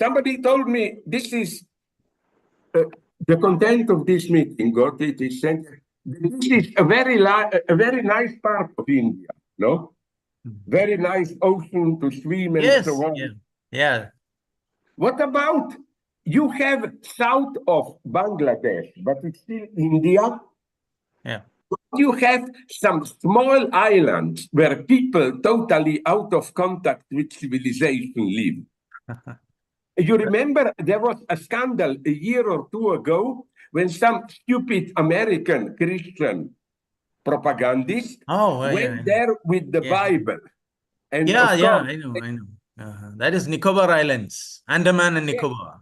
somebody told me this is the content of this meeting. Got it? Is sent. This is a very nice part of India. No, very nice ocean to swim and so on. Yeah. What about you have south of Bangladesh, but it's still India? Yeah. You have some small islands where people totally out of contact with civilization live. You remember there was a scandal a year or two ago when some stupid American Christian propagandist went there with the Bible. And of course, I know. That is Nicobar Islands, Andaman and Nicobar.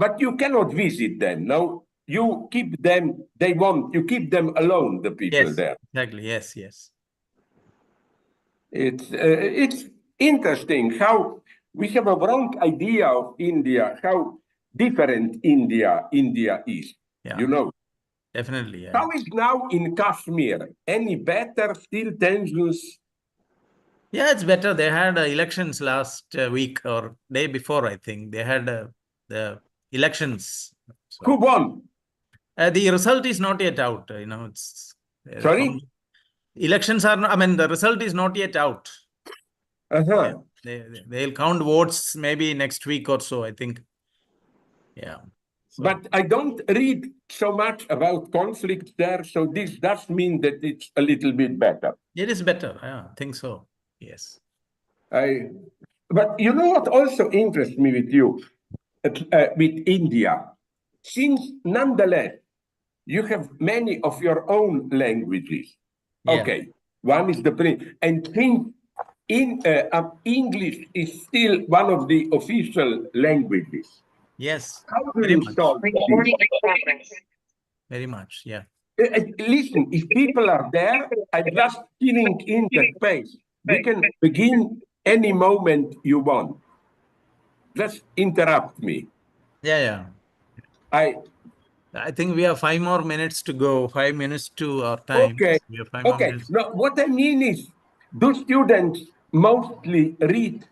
But you cannot visit them. No, you keep them. You keep them alone. The people there. Exactly. Yes. It's interesting how we have a wrong idea of India. How different India is. Yeah. Definitely. Yeah. How is now in Kashmir? Any better? Still tensions? Yeah, it's better. They had elections last week or day before, I think. They had the elections. So, who won? The result is not yet out. It's sorry. Elections are. The result is not yet out. Yeah, they'll count votes maybe next week or so, I think. Yeah. So. But I don't read so much about conflict there, so this does mean that it's a little bit better. It is better. Yeah, I think so. Yes. But you know what also interests me with you, with India? Since nonetheless, you have many of your own languages. Yeah. Okay, one is the print, and English is still one of the official languages. Yes. How do you solve this? Very much, yeah. Listen, if people are there, I'm just filling in the space. We can begin any moment you want. Just interrupt me. Yeah. I think we have 5 more minutes to go. 5 minutes to our time. Okay. We have 5 more minutes. No, what I mean is, do students mostly read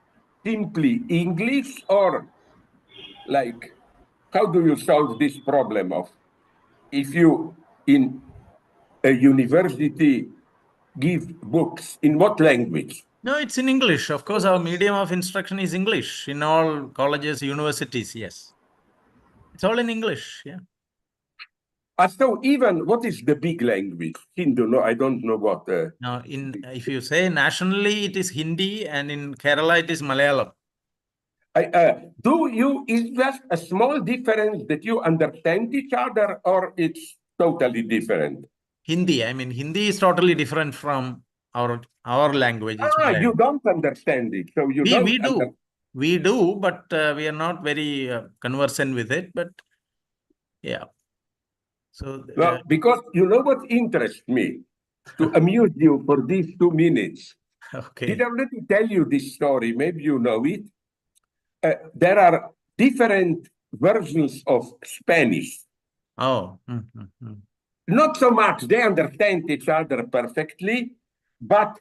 simply English, or like, how do you solve this problem of if you in a university give books in what language? No, it's in English. Of course, our medium of instruction is English in all colleges, universities. Yes, it's all in English. Yeah. So even what is the big language? Hindu? No, I don't know what. Now, if you say nationally, it is Hindi, and in Kerala, it is Malayalam. Is just a small difference that you understand each other, or it's totally different? Hindi. Hindi is totally different from our language. You don't understand it, so you don't. We do, but we are not very conversant with it. But yeah. So because you know what interests me to amuse you for these 2 minutes. Okay. Did I already tell you this story? Maybe you know it. There are different versions of Spanish. Oh. Not so much. They understand each other perfectly, but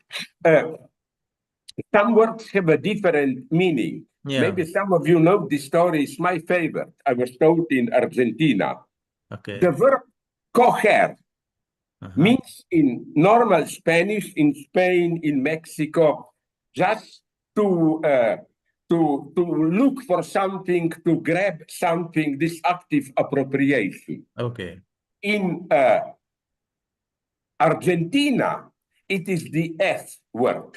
some words have a different meaning. Yeah. Maybe some of you know this story. It's my favorite. I was taught in Argentina. Okay. The verb coger means in normal Spanish, in Spain, in Mexico, just to look for something, to grab something, this active appropriation. Okay. In Argentina, it is the F word.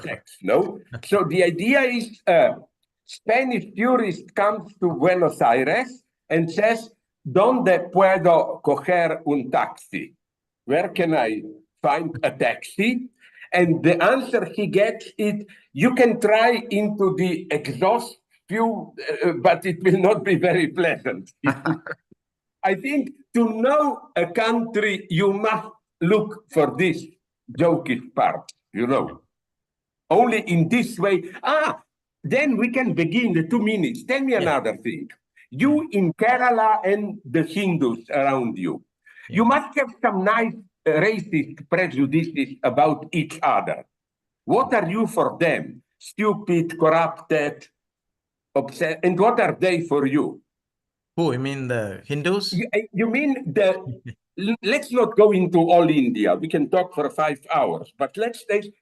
Sex, no? So the idea is Spanish tourist comes to Buenos Aires and says, ¿Dónde puedo coger un taxi? Where can I find a taxi? And the answer he gets is, you can try into the exhaust fuel, but it will not be very pleasant. I think to know a country, you must look for this jokish part, Only in this way. Then we can begin the 2 minutes. Tell me another thing. You in Kerala and the Hindus around you, you must have some nice racist prejudices about each other. What are you for them? Stupid, corrupted, obsessed. And what are they for you? Who? You mean the Hindus? You mean let's not go into all India. We can talk for 5 hours, but let's take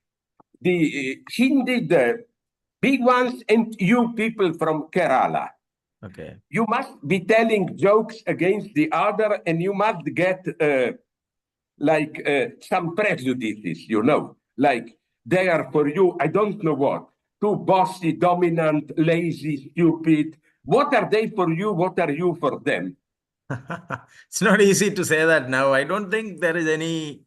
the Hindi, the big ones, and you people from Kerala. Okay. You must be telling jokes against the other, and you must get some prejudices, like they are for you, I don't know what, too bossy, dominant, lazy, stupid. What are they for you? What are you for them? It's not easy to say that now. I don't think there is any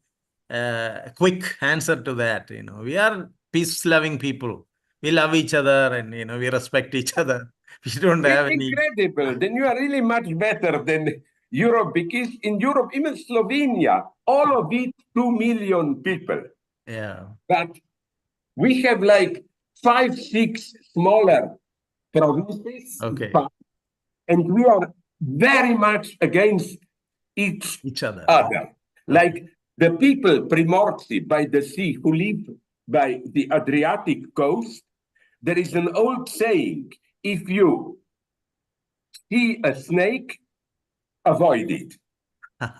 quick answer to that. We are peace-loving people. We love each other and we respect each other. We don't have It's any. incredible. Then you are really much better than Europe, because in Europe, even Slovenia, all of it 2 million people. Yeah. But we have like 5, 6 smaller provinces, Okay. and we are very much against each Other. other. Like Okay. the people Primorci by the sea who live by the Adriatic coast, there is an old saying: if you see a snake, avoid it.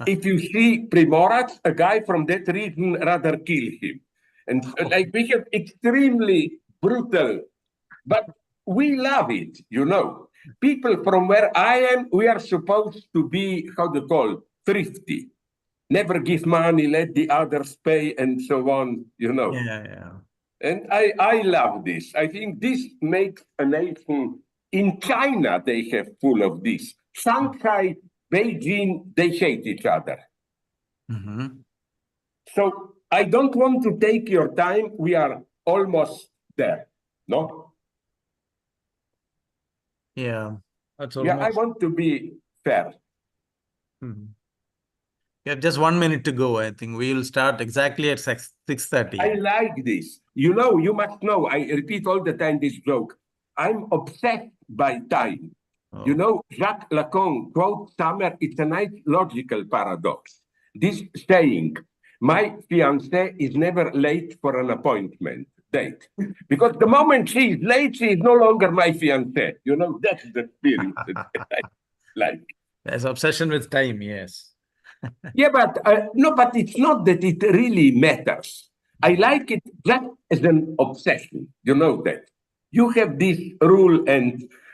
If you see Primorac, a guy from that region, rather kill him. And like we have extremely brutal, but we love it. People from where I am, we are supposed to be, how to call, thrifty. Never give money, let the others pay, and so on. Yeah. And I love this. I think this makes a nation. In China, they have full of this. Shanghai, Beijing, they hate each other. Mm-hmm. So I don't want to take your time. We are almost there. No? Yeah. That's Yeah, I almost. want to be fair. Mhm. We have just 1 minute to go. I think we will start exactly at 6:30. I like this. You must know, I repeat all the time this joke. I'm obsessed by time. Oh. Jacques Lacan quotes Summer, it's a nice logical paradox. This saying, my fiancée is never late for an appointment date. Because the moment she is late, she is no longer my fiancée. That's the spirit that I like. There's obsession with time, yes. Yeah, but no, but it's not that it really matters. I like it just as an obsession. You know that. You have this rule,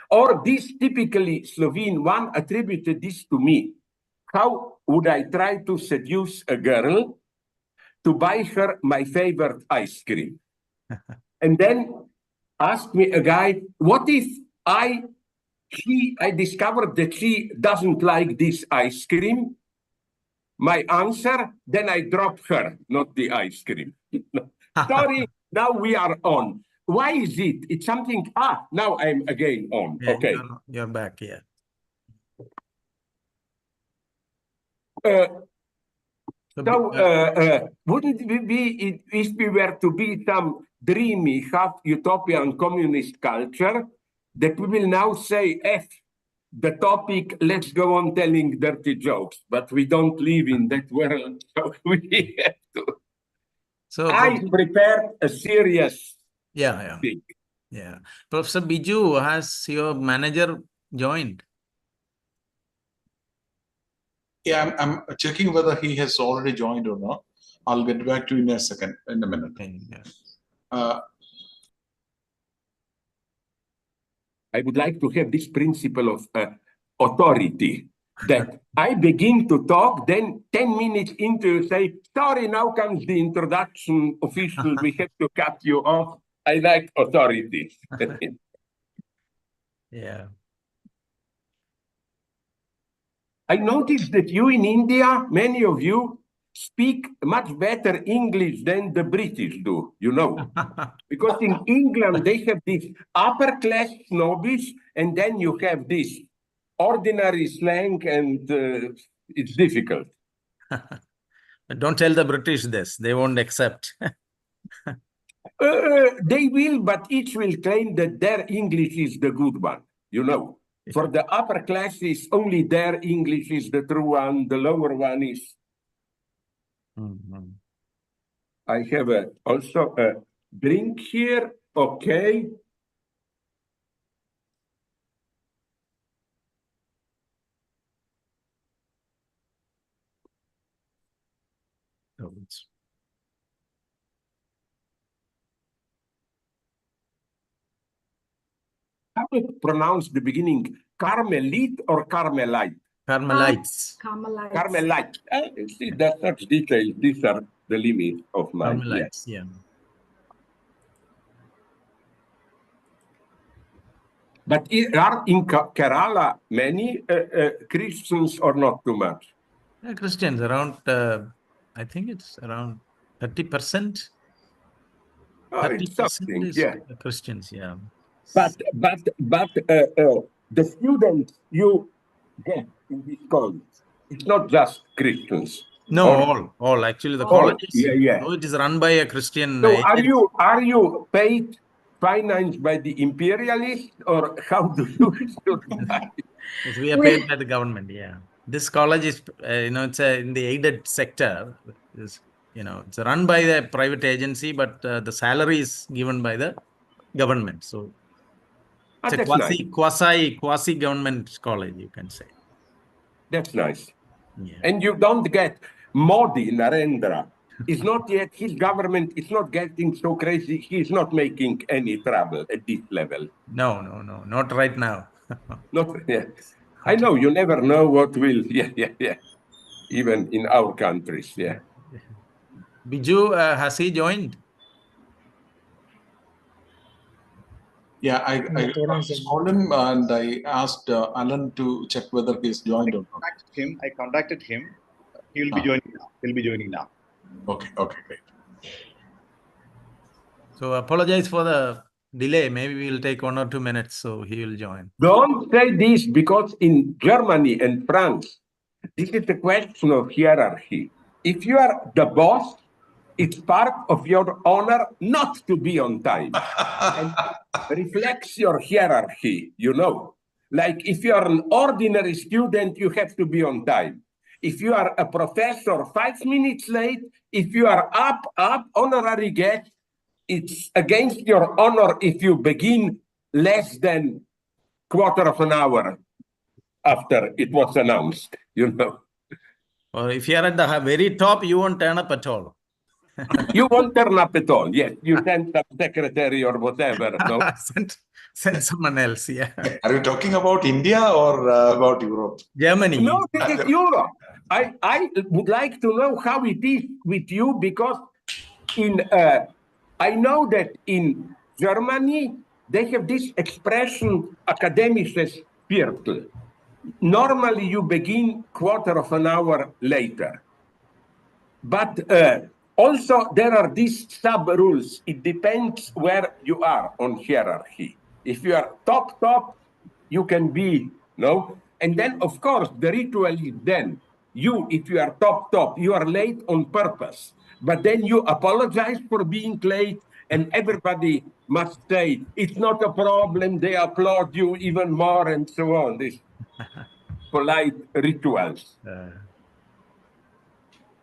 or this typically Slovene one attributed this to me. How would I try to seduce a girl to buy her my favorite ice cream? And then ask me a guy, what if I discovered that she doesn't like this ice cream? My answer, then I drop her, not the ice cream. Sorry, now we are on. Why is it? It's something. Now I'm again on. Yeah, Okay. you're back, yeah. Uh, wouldn't we be, if we were to be some dreamy, half utopian communist culture, that we will now say, the topic, let's go on telling dirty jokes, but we don't live in that world, so we have to. So I prepared a serious thing. Yeah. Professor Biju, has your manager joined? Yeah, I'm checking whether he has already joined or not. I'll get back to you in a minute. Okay, yeah. I would like to have this principle of authority, that I begin to talk, then 10 minutes into you say, sorry, now comes the introduction official, we have to cut you off. I like authority. Yeah. I noticed that you in India, many of you, speak much better English than the British do, Because in England, they have this upper class snobbish, and then you have this ordinary slang, and it's difficult. Don't tell the British this. They won't accept. They will, but each will claim that their English is the good one, For the upper classes, only their English is the true one. The lower one is. Mm-hmm. I have also a drink here. Okay. pronounce the beginning Carmelite or Carmelite? Carmelites. Carmelite. See, that's such detail. These are the limits of my. Carmelites, yeah. But are in Kerala many Christians or not too much? Christians around, I think it's around 30%. Oh, it's something, is yeah. Christians, yeah. But the students you get in this college, it's not just Christians. No, all. Actually, the college is, yeah. it is run by a Christian. So are you paid, financed by the imperialists, or how do you survive? Yes, we are paid by the government, yeah. This college is, it's in the aided sector. It's run by the private agency, but the salary is given by the government. So it's a That's nice. quasi government college, you can say. That's nice. Yeah. And you don't get Modi, Narendra. It's not yet, his government is not getting so crazy. He's not making any trouble at this level. No, not right now. Not yet. I know, you never know what will, yeah. Even in our countries, yeah. Biju, has he joined? Yeah, I called him and I asked Alan to check whether he's joined or not. I contacted him. He will be joining now. He'll be joining now. Okay, great. So apologize for the delay. Maybe we'll take 1 or 2 minutes, so he will join. Don't say this, because in Germany and France, this is a question of hierarchy. If you are the boss, it's part of your honor not to be on time. And reflects your hierarchy, Like if you are an ordinary student, you have to be on time. If you are a professor 5 minutes late, if you are up, honorary guest, it's against your honor if you begin less than quarter of an hour after it was announced, Or if you are at the very top, you won't turn up at all. You won't turn up at all, yes. You send some secretary or whatever, no? Send someone else, yeah. Are you talking about India or about Europe? Germany. No, this is Europe. I would like to know how it is with you, because I know that in Germany, they have this expression, akademisches Viertel. Normally, you begin quarter of an hour later. But also, there are these sub-rules. It depends where you are on hierarchy. If you are top, you can be, no? And then, of course, the ritual is then, if you are top, you are late on purpose. But then you apologize for being late, and everybody must say, it's not a problem, they applaud you even more, and so on. These polite rituals.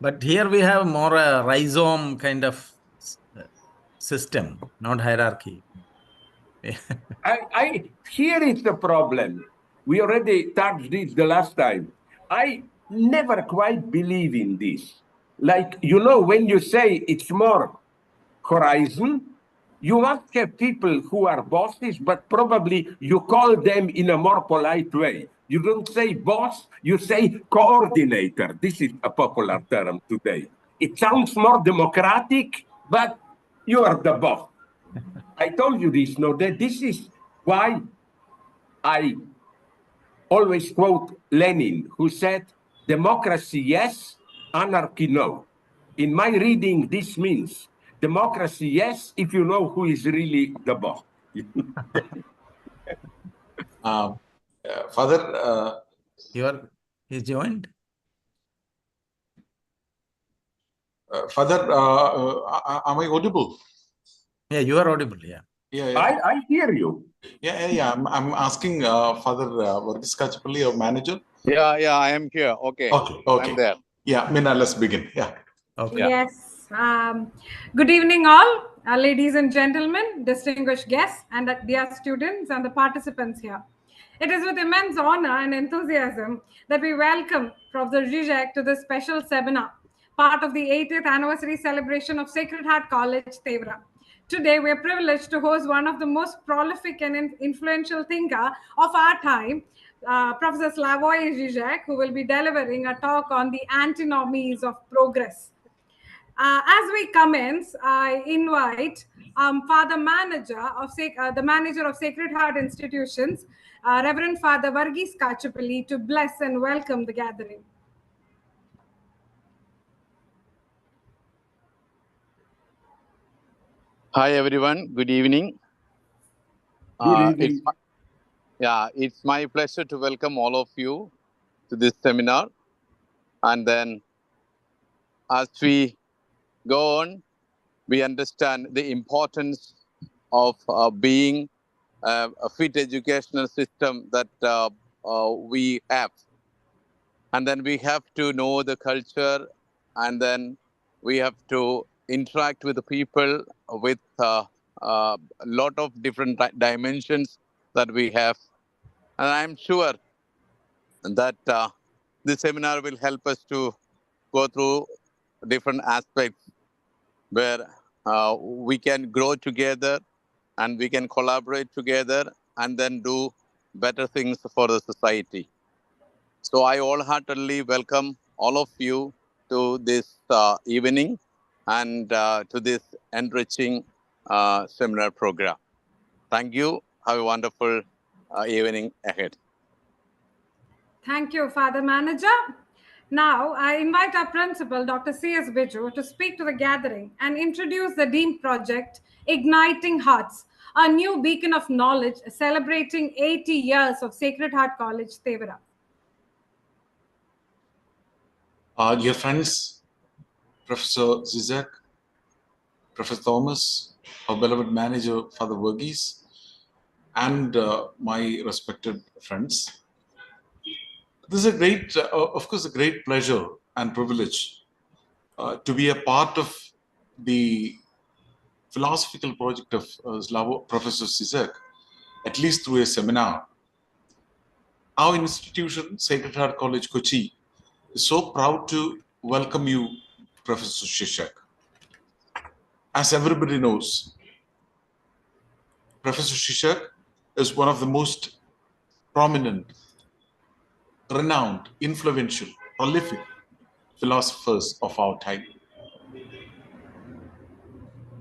But here we have more a rhizome kind of system, not hierarchy. Here is the problem. We already touched this the last time. I never quite believe in this. Like, when you say it's more horizon, you must have people who are bosses, but probably you call them in a more polite way. You don't say boss, you say coordinator. This is a popular term today. It sounds more democratic, but you are the boss. I told you this, that this is why I always quote Lenin, who said, democracy yes, anarchy no. In my reading, this means democracy yes, if you know who is really the boss. Father, He's joined? Father, am I audible? Yeah, you are audible, yeah. Yeah. I hear you. Yeah. I'm asking Father Varghese Kachapalli, our manager. Yeah, I am here. Okay. I'm there. Yeah, Mina, let's begin. Yeah. Okay. Yes. Good evening, all, ladies and gentlemen, distinguished guests, and dear students and the participants here. It is with immense honor and enthusiasm that we welcome Professor Zizek to this special seminar, part of the 80th anniversary celebration of Sacred Heart College, Tevra. Today, we are privileged to host one of the most prolific and influential thinker of our time, Professor Slavoj Žižek, who will be delivering a talk on the antinomies of progress. As we commence, I invite Father Manager of the Manager of Sacred Heart Institutions, Reverend Father Varghese Kachapalli, to bless and welcome the gathering. Hi everyone, good evening. Good evening. It's my pleasure to welcome all of you to this seminar. And then as we go on, we understand the importance of being a fit educational system that we have. And then we have to know the culture, and then we have to interact with the people with a lot of different dimensions that we have. And I'm sure that this seminar will help us to go through different aspects where we can grow together and we can collaborate together and then do better things for the society. So I wholeheartedly welcome all of you to this evening and to this enriching seminar program. Thank you. Have a wonderful evening ahead. Thank you, Father Manager. Now, I invite our principal, Dr. C.S. Biju, to speak to the gathering and introduce the DEEM project, Igniting Hearts, a new beacon of knowledge celebrating 80 years of Sacred Heart College, Tevara. Dear friends, Professor Zizek, Professor Thomas, our beloved manager, Father Varghese, and my respected friends. This is a great, of course, a great pleasure and privilege to be a part of the philosophical project of Professor Zizek, at least through a seminar. Our institution, Sacred Heart College, Kochi, is so proud to welcome you, Professor Zizek. As everybody knows, Professor Zizek is one of the most prominent, renowned, influential, prolific philosophers of our time.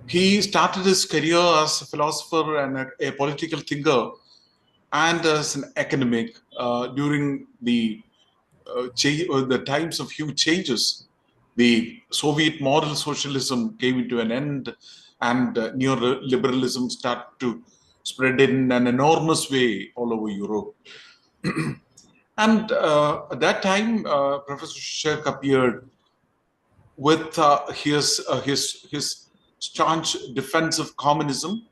He started his career as a philosopher and a political thinker and as an academic during the times of huge changes. The Soviet model socialism came into an end, and neoliberalism started to spread in an enormous way all over Europe. And at that time, Professor Zizek appeared with his staunch defense of communism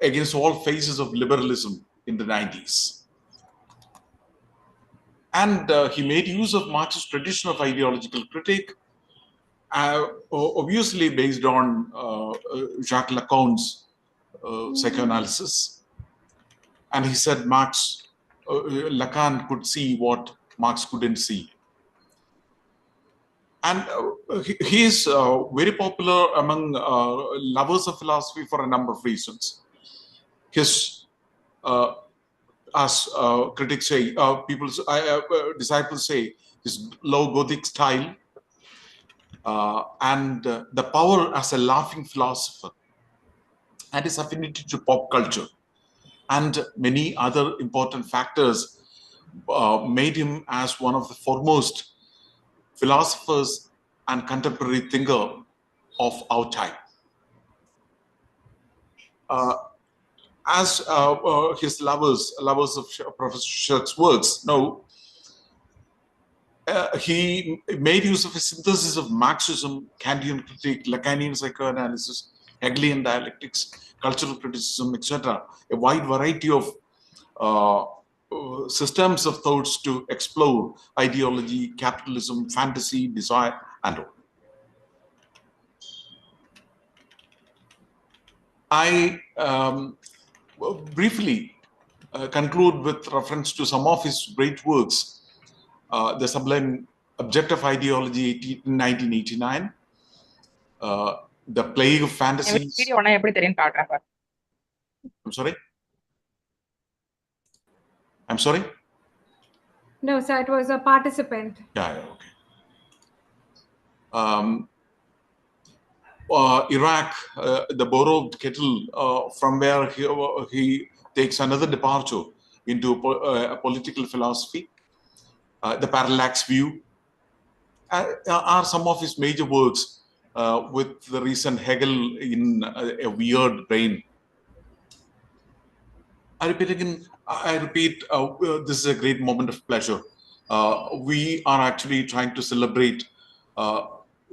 against all phases of liberalism in the 90s. And he made use of Marxist tradition of ideological critique, obviously based on Jacques Lacan's psychoanalysis. And he said Lacan could see what Marx couldn't see. And he is very popular among lovers of philosophy for a number of reasons. His as critics say, disciples say, his low Gothic style and the power as a laughing philosopher, and his affinity to pop culture, and many other important factors made him as one of the foremost philosophers and contemporary thinker of our time. As his lovers of Professor Zizek's works know, he made use of a synthesis of Marxism, Kantian critique, Lacanian psychoanalysis, Hegelian dialectics, cultural criticism, etc. A wide variety of systems of thoughts to explore ideology, capitalism, fantasy, desire, and all. I briefly conclude with reference to some of his great works. The Sublime Objective Ideology in 1989, the plague of fantasies. I'm sorry? I'm sorry? No, sir, it was a participant. Yeah, okay. Iraq, the borrowed kettle, from where he takes another departure into a political philosophy. The parallax view are some of his major works, with the recent Hegel in a weird brain. I repeat, this is a great moment of pleasure. We are actually trying to celebrate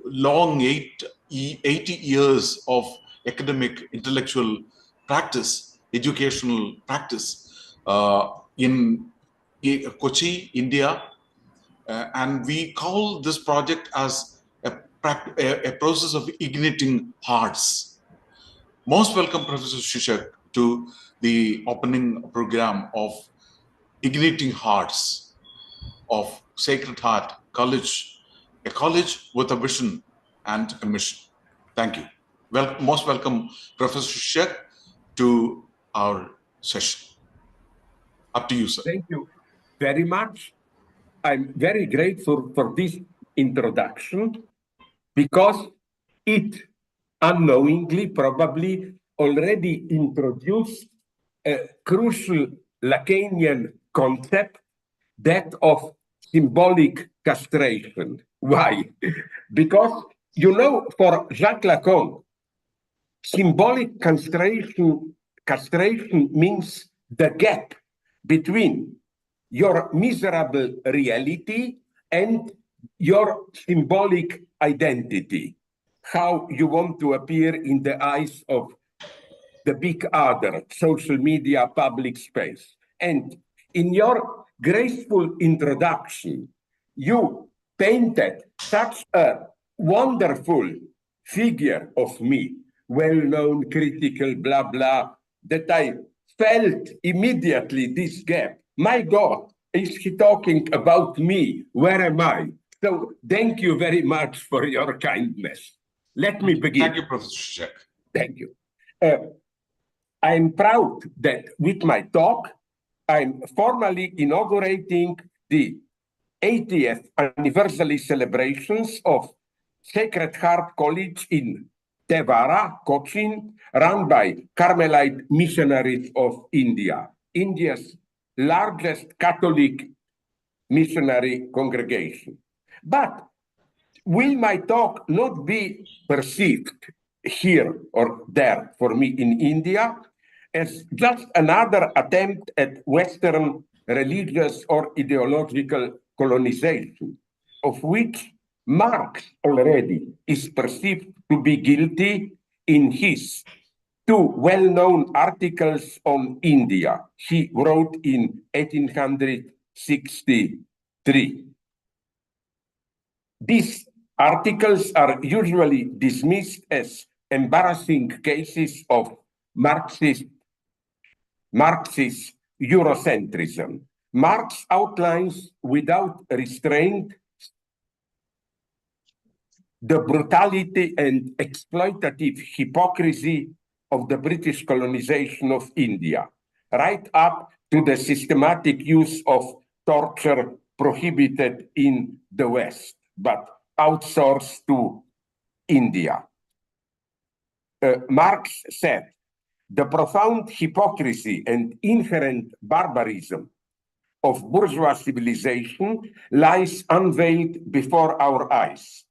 long 80 years of academic, intellectual practice, educational practice in Kochi, India. And we call this project as a process of igniting hearts. Most welcome, Professor Shishak, to the opening program of Igniting Hearts of Sacred Heart College, a college with a vision and a mission. Thank you. Well, most welcome, Professor Shishak, to our session. Up to you, sir. Thank you very much. I'm very grateful for this introduction because it unknowingly probably already introduced a crucial Lacanian concept, that of symbolic castration. Why? Because, you know, for Jacques Lacan, symbolic castration means the gap between your miserable reality and your symbolic identity, how you want to appear in the eyes of the big other, social media, public space. And in your graceful introduction, you painted such a wonderful figure of me, well-known, critical, blah, blah, that I felt immediately this gap. My God, is he talking about me? Where am I? So thank you very much for your kindness. Let me begin. Thank you, Professor Shishak. Thank you. I'm proud that with my talk, I'm formally inaugurating the 80th anniversary celebrations of Sacred Heart College in Tevara, Kochi, run by Carmelite missionaries of India, India's largest Catholic missionary congregation. But will my talk not be perceived here or there for me in India as just another attempt at Western religious or ideological colonization, of which Marx already is perceived to be guilty in his two well-known articles on India he wrote in 1863. These articles are usually dismissed as embarrassing cases of Marxist Eurocentrism. Marx outlines without restraint the brutality and exploitative hypocrisy of the British colonization of India, right up to the systematic use of torture prohibited in the West, but outsourced to India. Marx said, the profound hypocrisy and inherent barbarism of bourgeois civilization lies unveiled before our eyes,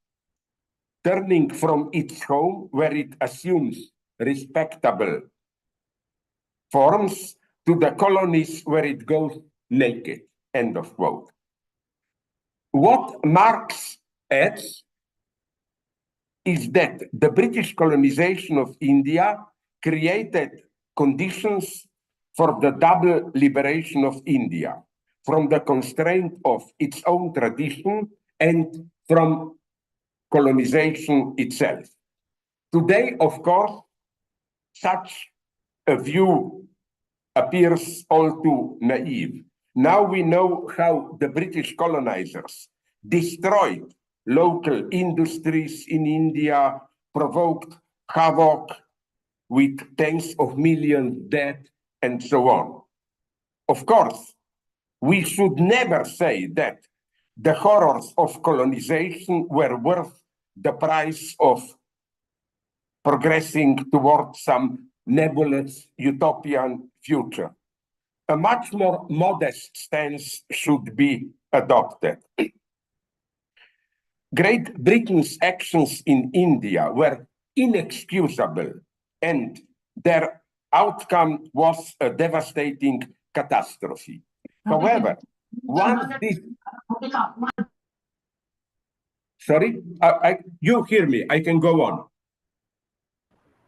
turning from its home, where it assumes respectable forms, to the colonies where it goes naked, end of quote. What Marx adds is that the British colonization of India created conditions for the double liberation of India, from the constraint of its own tradition and from colonization itself. Today, of course, such a view appears all too naive. Now we know how the British colonizers destroyed local industries in India, provoked havoc, with tens of millions dead, and so on. Of course, we should never say that the horrors of colonization were worth the price of progressing towards some nebulous utopian future. A much more modest stance should be adopted. Great Britain's actions in India were inexcusable, and their outcome was a devastating catastrophe. However, once this... Sorry? You hear me. I can go on.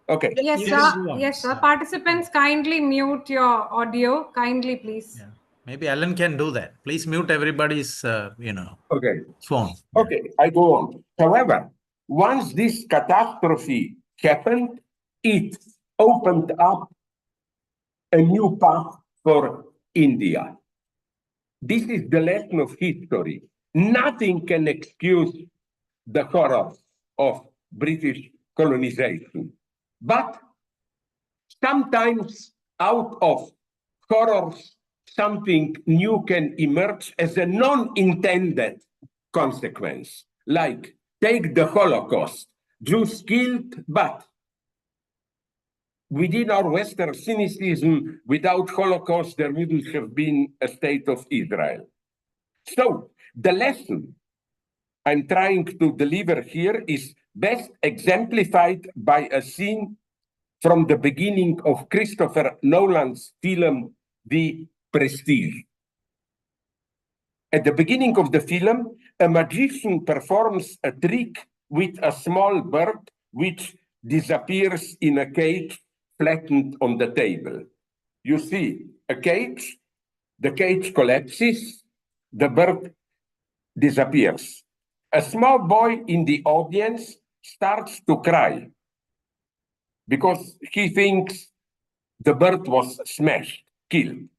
Okay. Yes, sir. Yes, sir. Participants, kindly mute your audio. Kindly, please. Yeah. Maybe Alan can do that. Please mute everybody's, Okay. phone. Okay, I go on. However, once this catastrophe happened, it opened up a new path for India. This is the lesson of history. Nothing can excuse the horrors of British colonization. But sometimes out of horrors, something new can emerge as a non-intended consequence. Like, take the Holocaust. Jews killed, but within our Western cynicism, without Holocaust, there wouldn't have been a state of Israel. So the lesson I'm trying to deliver here is best exemplified by a scene from the beginning of Christopher Nolan's film, The Prestige. At the beginning of the film, a magician performs a trick with a small bird which disappears in a cage flattened on the table. You see a cage, the cage collapses, the bird disappears. A small boy in the audience starts to cry because he thinks the bird was smashed, killed.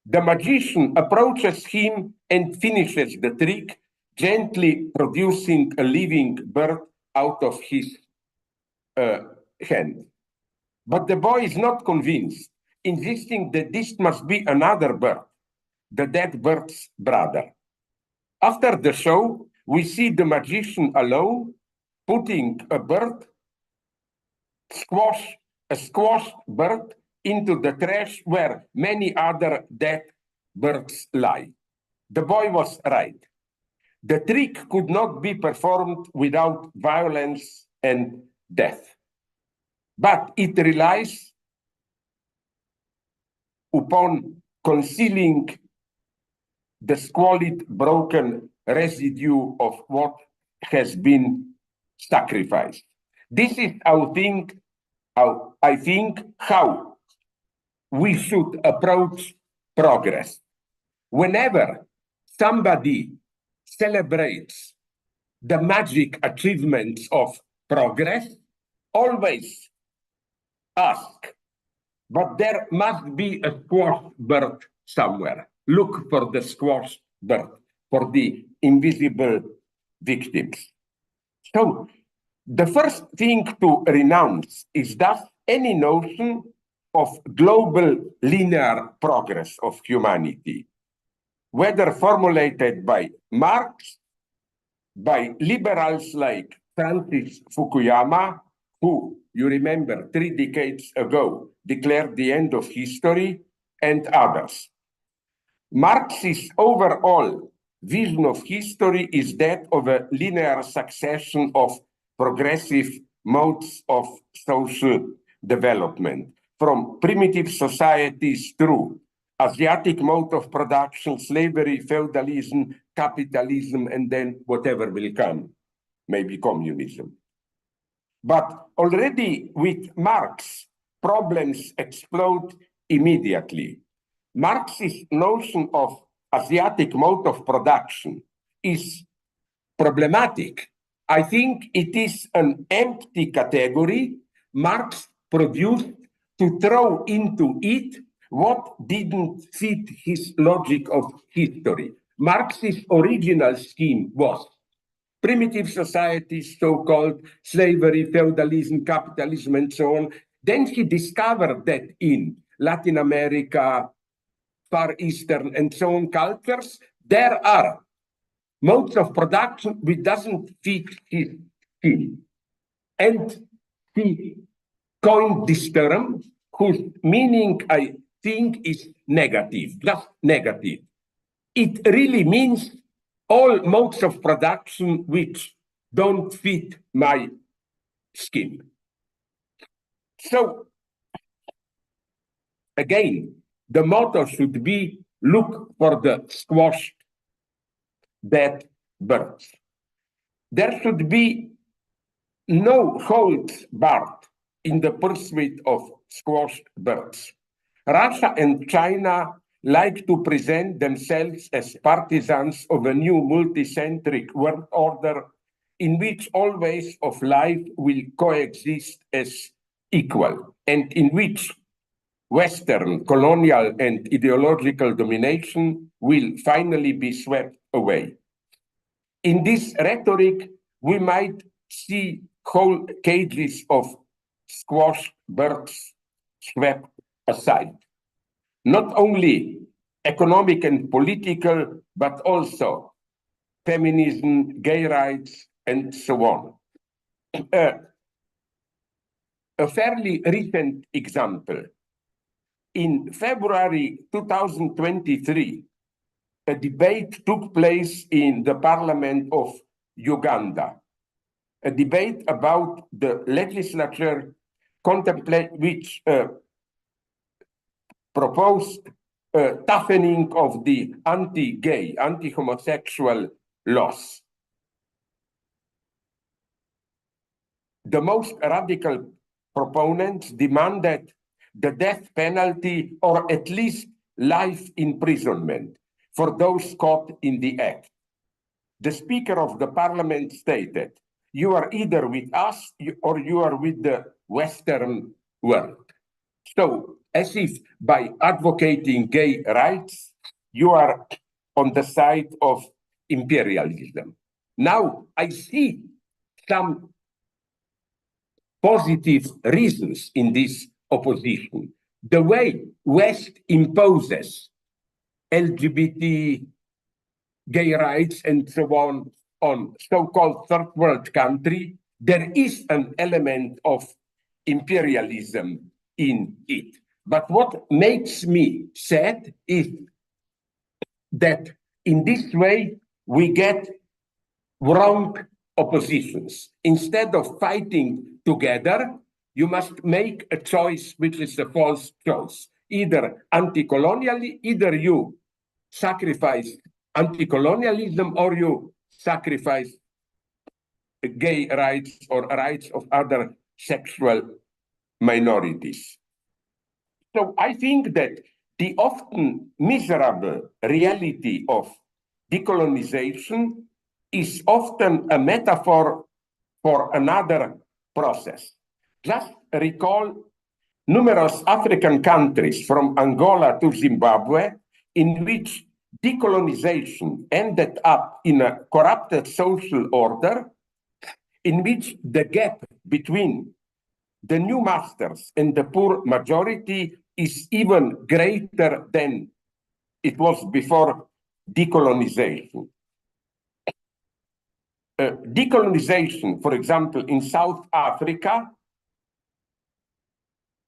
The magician approaches him and finishes the trick, gently producing a living bird out of his hand. But the boy is not convinced, insisting that this must be another bird, the dead bird's brother. After the show, we see the magician alone, putting a squashed bird into the trash where many other dead birds lie. The boy was right. The trick could not be performed without violence and death. But it relies upon concealing the squalid, broken residue of what has been sacrificed. This is how I think how we should approach progress. Whenever somebody celebrates the magic achievements of progress, always ask, but there must be a squashed bird somewhere. Look for the squashed bird, for the invisible victims. So the first thing to renounce is thus any notion of global linear progress of humanity, whether formulated by Marx, by liberals like Francis Fukuyama, who, you remember, 3 decades ago declared the end of history, and others. Marx's overall vision of history is that of a linear succession of progressive modes of social development, from primitive societies through Asiatic mode of production, slavery, feudalism, capitalism, and then whatever will come, maybe communism. But already with Marx, problems explode immediately. Marx's notion of Asiatic mode of production is problematic. I think it is an empty category Marx produced to throw into it what didn't fit his logic of history. Marx's original scheme was primitive societies, so-called slavery, feudalism, capitalism, and so on. Then he discovered that in Latin America, Far Eastern, and so on cultures, there are modes of production which doesn't fit his skill. And he coined this term, whose meaning I think is negative, just negative. It really means all modes of production which don't fit my skin. So, again, the motto should be look for the squashed dead birds. There should be no holds barred in the pursuit of squashed birds. Russia and China like to present themselves as partisans of a new multicentric world order in which all ways of life will coexist as equal, and in which Western colonial and ideological domination will finally be swept away. In this rhetoric, we might see whole cages of squashed birds swept aside. Not only economic and political, but also feminism, gay rights, and so on. A fairly recent example. In February 2023, a debate took place in the parliament of Uganda, a debate about the legislature which proposed a toughening of the anti-gay, anti-homosexual laws. The most radical proponents demanded the death penalty or at least life imprisonment for those caught in the act. The Speaker of the Parliament stated, "You are either with us or you are with the Western world." So, as if by advocating gay rights, you are on the side of imperialism. Now, I see some positive reasons in this opposition. The way West imposes LGBT, gay rights, and so on so-called third world country, there is an element of imperialism in it. But what makes me sad is that in this way we get wrong oppositions. Instead of fighting together, you must make a choice which is a false choice. Either anti-colonially, either you sacrifice anti-colonialism or you sacrifice gay rights or rights of other sexual minorities. So I think that the often miserable reality of decolonization is often a metaphor for another process. Just recall numerous African countries from Angola to Zimbabwe in which decolonization ended up in a corrupted social order in which the gap between the new masters and the poor majority is even greater than it was before decolonization. Decolonization, for example, in South Africa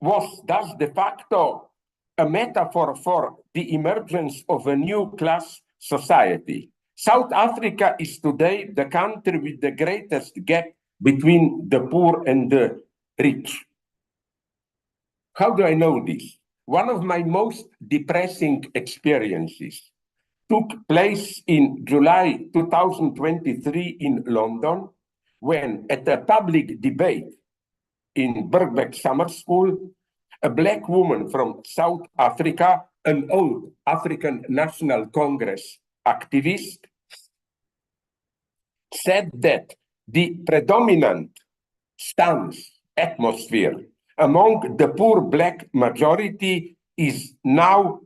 was thus de facto a metaphor for the emergence of a new class society. South Africa is today the country with the greatest gap between the poor and the rich. How do I know this? One of my most depressing experiences took place in July 2023 in London, when at a public debate in Birkbeck Summer School, a black woman from South Africa, an old African National Congress activist, said that the predominant stance atmosphere among the poor black majority is now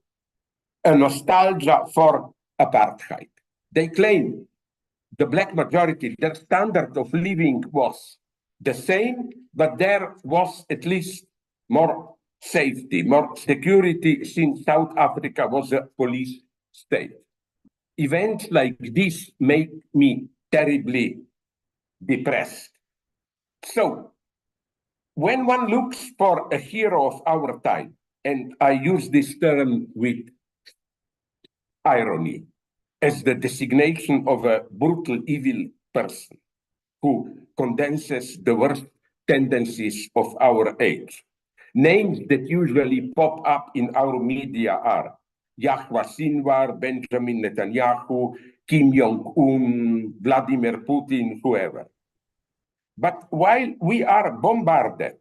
a nostalgia for apartheid. They claim the black majority, their standard of living was the same, but there was at least more safety, more security, since South Africa was a police state. Events like this make me terribly depressed. So, when one looks for a hero of our time, and I use this term with irony, as the designation of a brutal, evil person who condenses the worst tendencies of our age. Names that usually pop up in our media are Yahya Sinwar, Benjamin Netanyahu, Kim Jong-un, Vladimir Putin, whoever. But while we are bombarded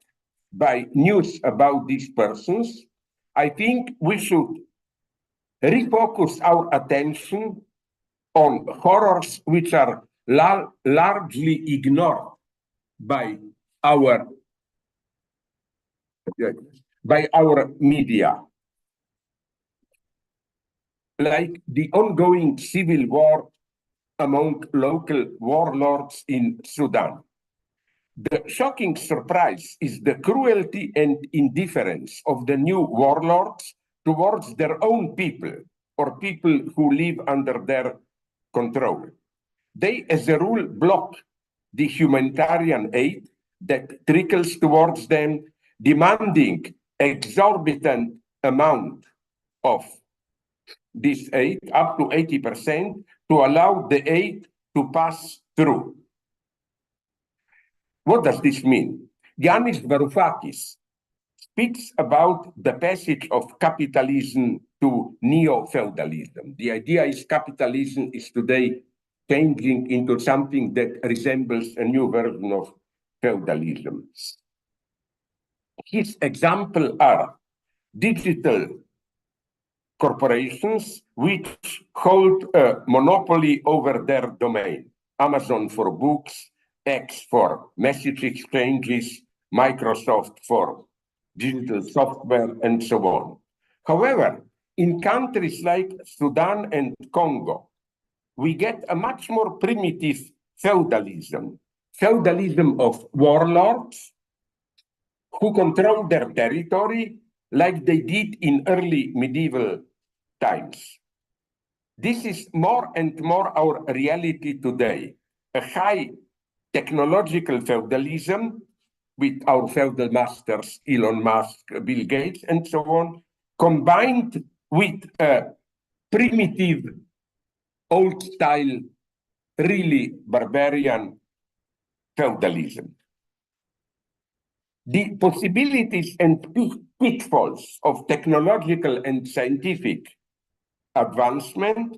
by news about these persons, I think we should refocus our attention on horrors which are largely ignored by our media, like the ongoing civil war among local warlords in Sudan. The shocking surprise is the cruelty and indifference of the new warlords towards their own people or people who live under their control. They, as a rule, block the humanitarian aid that trickles towards them, demanding exorbitant amount of this aid, up to 80%, to allow the aid to pass through. What does this mean? Yanis Varoufakis speaks about the passage of capitalism to neo-feudalism. The idea is capitalism is today changing into something that resembles a new version of feudalism. His examples are digital corporations which hold a monopoly over their domain. Amazon for books, X for message exchanges, Microsoft for digital software, and so on. However, in countries like Sudan and Congo, we get a much more primitive feudalism of warlords who control their territory like they did in early medieval times. This is more and more our reality today, a high technological feudalism with our feudal masters, Elon Musk, Bill Gates, and so on, combined with a primitive, old-style, really barbarian feudalism. The possibilities and pitfalls of technological and scientific advancement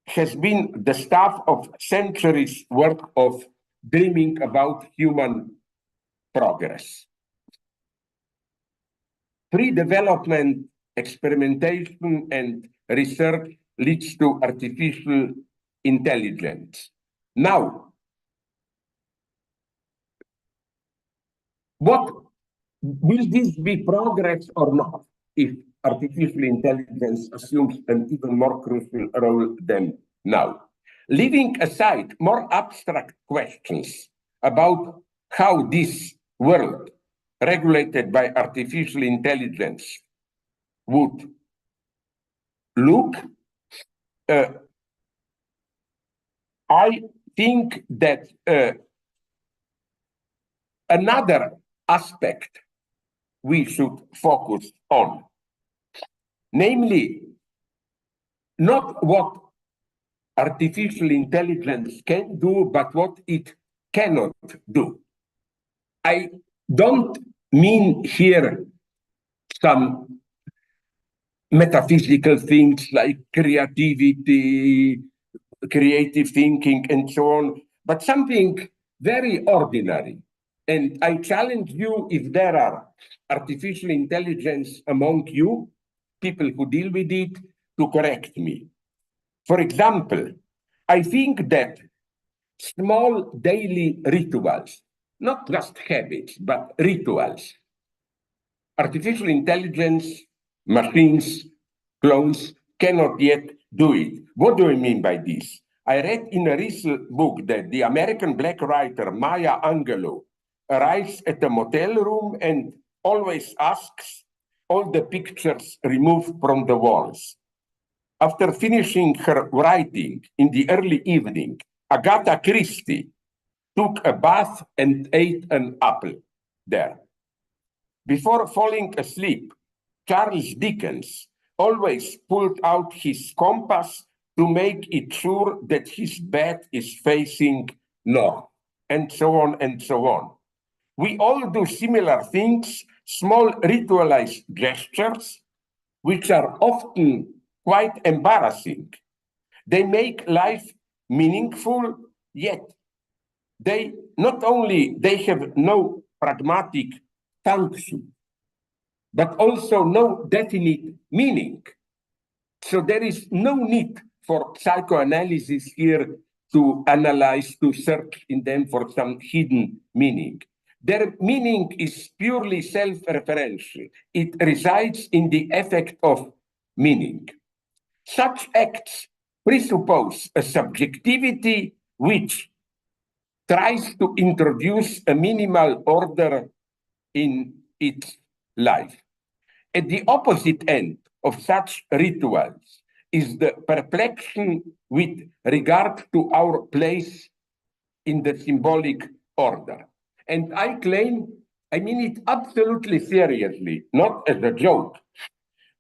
has been the stuff of centuries' work of dreaming about human progress. Pre-development, experimentation, and research leads to artificial intelligence. Now, what will this be progress or not if artificial intelligence assumes an even more crucial role than now? Leaving aside more abstract questions about how this world regulated by artificial intelligence would look, I think that another aspect we should focus on, namely, not what artificial intelligence can do, but what it cannot do. I don't mean here some metaphysical things like creativity, creative thinking, and so on, but something very ordinary. And I challenge you, if there are artificial intelligence among you, people who deal with it, to correct me. For example, I think that small daily rituals, not just habits, but rituals, artificial intelligence, machines, clones cannot yet do it. What do I mean by this? I read in a recent book that the American black writer Maya Angelou arrives at a motel room and always asks all the pictures removed from the walls. After finishing her writing in the early evening, Agatha Christie took a bath and ate an apple there. Before falling asleep, Charles Dickens always pulled out his compass to make it sure that his bed is facing north, and so on and so on. We all do similar things, small ritualized gestures, which are often quite embarrassing. They make life meaningful, yet they not only they have no pragmatic function, but also no definite meaning. So there is no need for psychoanalysis here to analyze, to search in them for some hidden meaning. Their meaning is purely self-referential. It resides in the effect of meaning. Such acts presuppose a subjectivity which tries to introduce a minimal order in its life. At the opposite end of such rituals is the perplexion with regard to our place in the symbolic order. And I claim, I mean it absolutely seriously, not as a joke.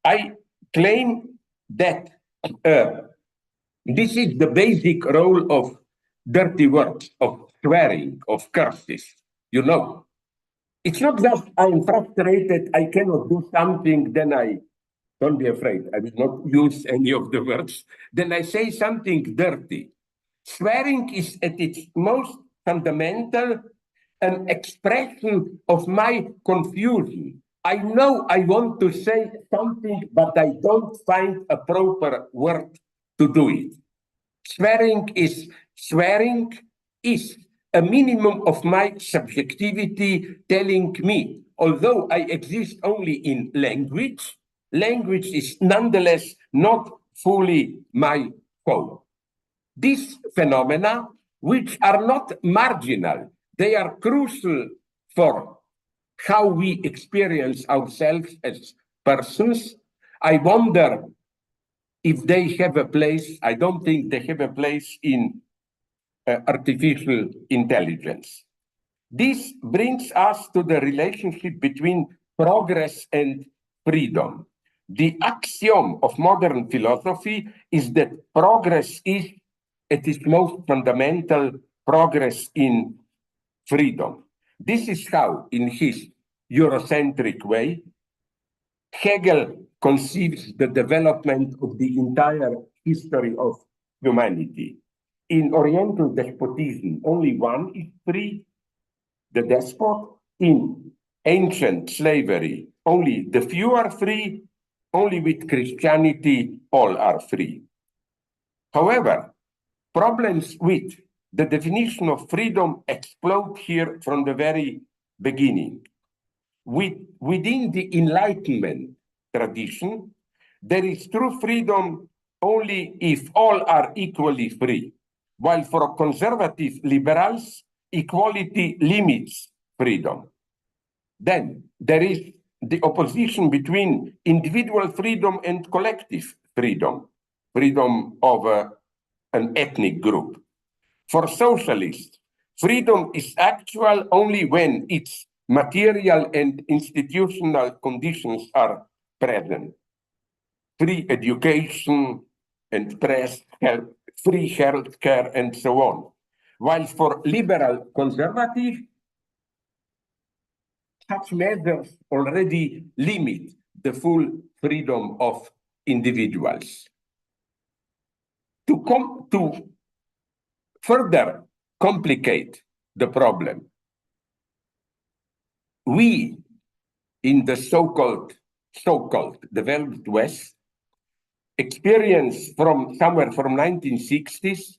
I claim that this is the basic role of dirty words, of swearing, of curses. You know, it's not just I'm frustrated, I cannot do something, then I don't be afraid. I will not use any of the words. Then I say something dirty. Swearing is at its most fundamental an expression of my confusion. I know I want to say something, but I don't find a proper word to do it. Swearing is a minimum of my subjectivity telling me, although I exist only in language, language is nonetheless not fully my foe. These phenomena, which are not marginal, they are crucial for how we experience ourselves as persons. I wonder if they have a place. I don't think they have a place in artificial intelligence. This brings us to the relationship between progress and freedom. The axiom of modern philosophy is that progress is, at its most fundamental, progress in freedom. This is how, in his Eurocentric way, Hegel conceives the development of the entire history of humanity. In Oriental despotism, only one is free, the despot. In ancient slavery, only the few are free. Only with Christianity, all are free. However, problems with the definition of freedom explode here from the very beginning. Within the Enlightenment tradition, there is true freedom only if all are equally free, while for conservative liberals, equality limits freedom. Then there is the opposition between individual freedom and collective freedom, freedom of an ethnic group. For socialists, freedom is actual only when its material and institutional conditions are present. Free education and press, free health care, and so on. While for liberal conservative, such measures already limit the full freedom of individuals. To further complicate the problem, we in the so-called developed West experience from somewhere from 1960s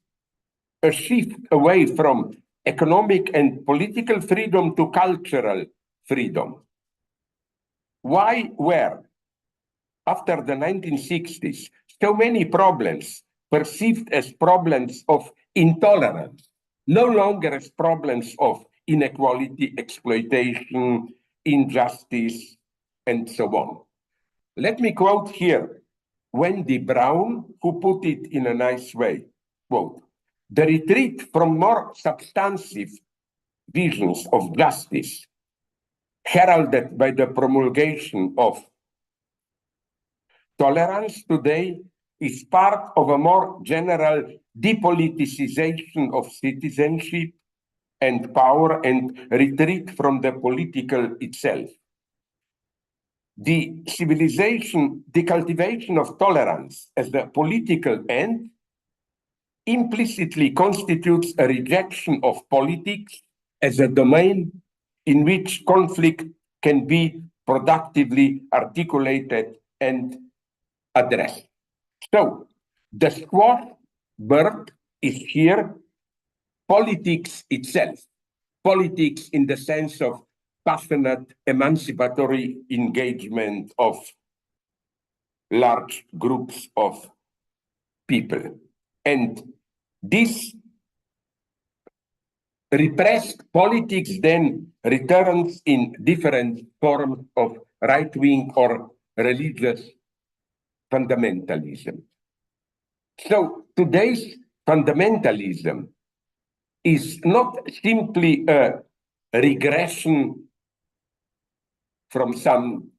a shift away from economic and political freedom to cultural freedom. Why were, after the 1960s, so many problems perceived as problems of intolerance, no longer as problems of inequality, exploitation, injustice, and so on. Let me quote here Wendy Brown, who put it in a nice way. Quote, "The retreat from more substantive visions of justice, heralded by the promulgation of tolerance today, is part of a more general depoliticization of citizenship and power and retreat from the political itself. The cultivation of tolerance as the political end implicitly constitutes a rejection of politics as a domain in which conflict can be productively articulated and addressed." So, the squash bird is here politics itself, politics in the sense of passionate, emancipatory engagement of large groups of people. And this repressed politics then returns in different forms of right-wing or religious fundamentalism. So today's fundamentalism is not simply a regression from some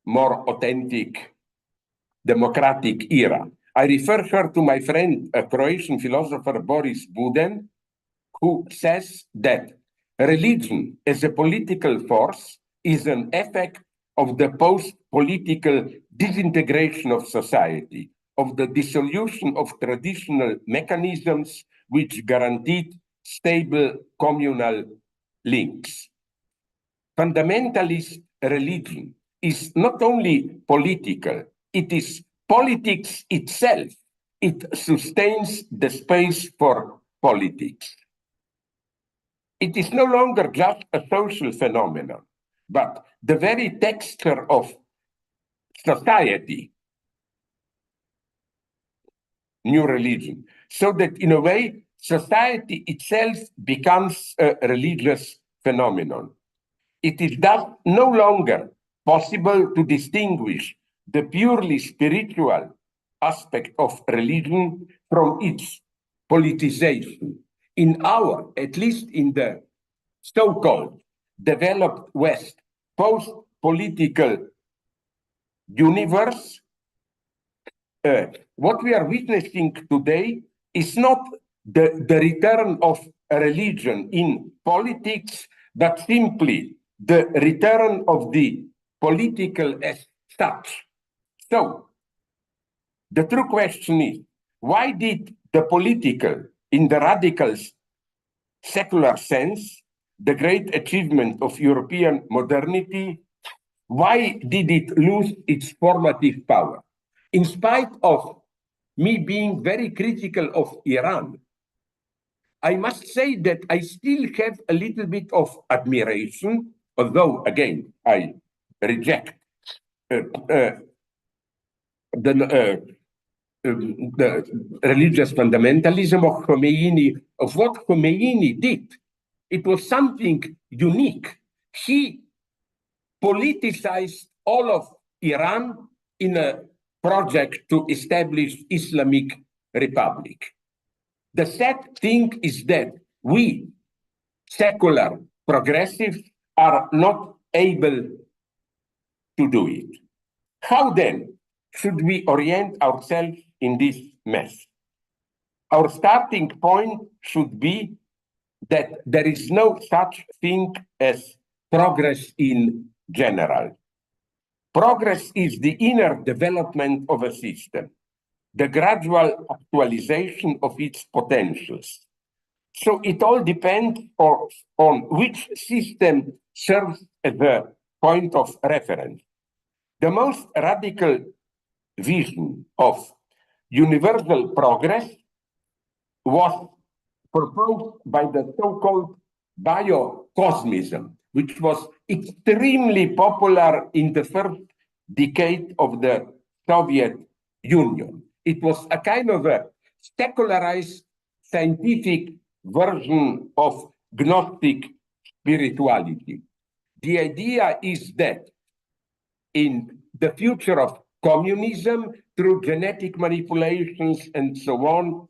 more authentic democratic era. I refer here to my friend, a Croatian philosopher, Boris Buden, who says that religion as a political force is an effect of the post-political disintegration of society, of the dissolution of traditional mechanisms which guaranteed stable communal links. Fundamentalist religion is not only political, it is politics itself. It sustains the space for politics. It is no longer just a social phenomenon, but the very texture of society, new religion, so that in a way, society itself becomes a religious phenomenon. It is thus no longer possible to distinguish the purely spiritual aspect of religion from its politicization. In our, at least in the so-called developed West, post-political universe, what we are witnessing today is not the return of a religion in politics, but simply the return of the political as such. So, the true question is, why did the political, in the radical secular sense, the great achievement of European modernity, why did it lose its formative power? In spite of me being very critical of Iran, I must say that I still have a little bit of admiration, although, again, I reject the religious fundamentalism of Khomeini, of what Khomeini did. It was something unique. He politicized all of Iran in a project to establish Islamic Republic. The sad thing is that we, secular progressives, are not able to do it. How then should we orient ourselves in this mess? Our starting point should be that there is no such thing as progress in general. Progress is the inner development of a system, the gradual actualization of its potentials. So it all depends on which system serves as a point of reference. The most radical vision of universal progress was proposed by the so-called biocosmism, which was extremely popular in the first decade of the Soviet Union. It was a kind of a secularized scientific version of Gnostic spirituality. The idea is that in the future of communism, through genetic manipulations and so on,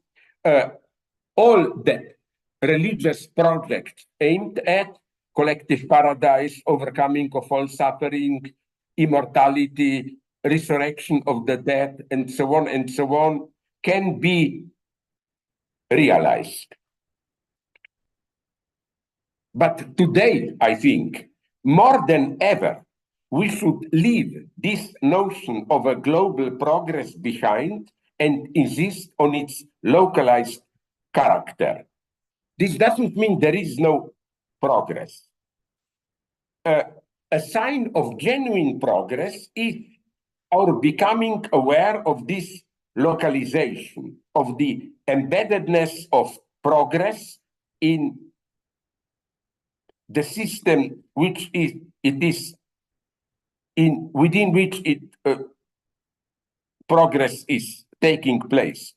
all that religious projects aimed at collective paradise, overcoming of all suffering, immortality, resurrection of the dead, and so on, can be realized. But today, I think, more than ever, we should leave this notion of a global progress behind and insist on its localized character. This doesn't mean there is no progress. A sign of genuine progress is our becoming aware of this localization, of the embeddedness of progress in the system which within which progress is taking place.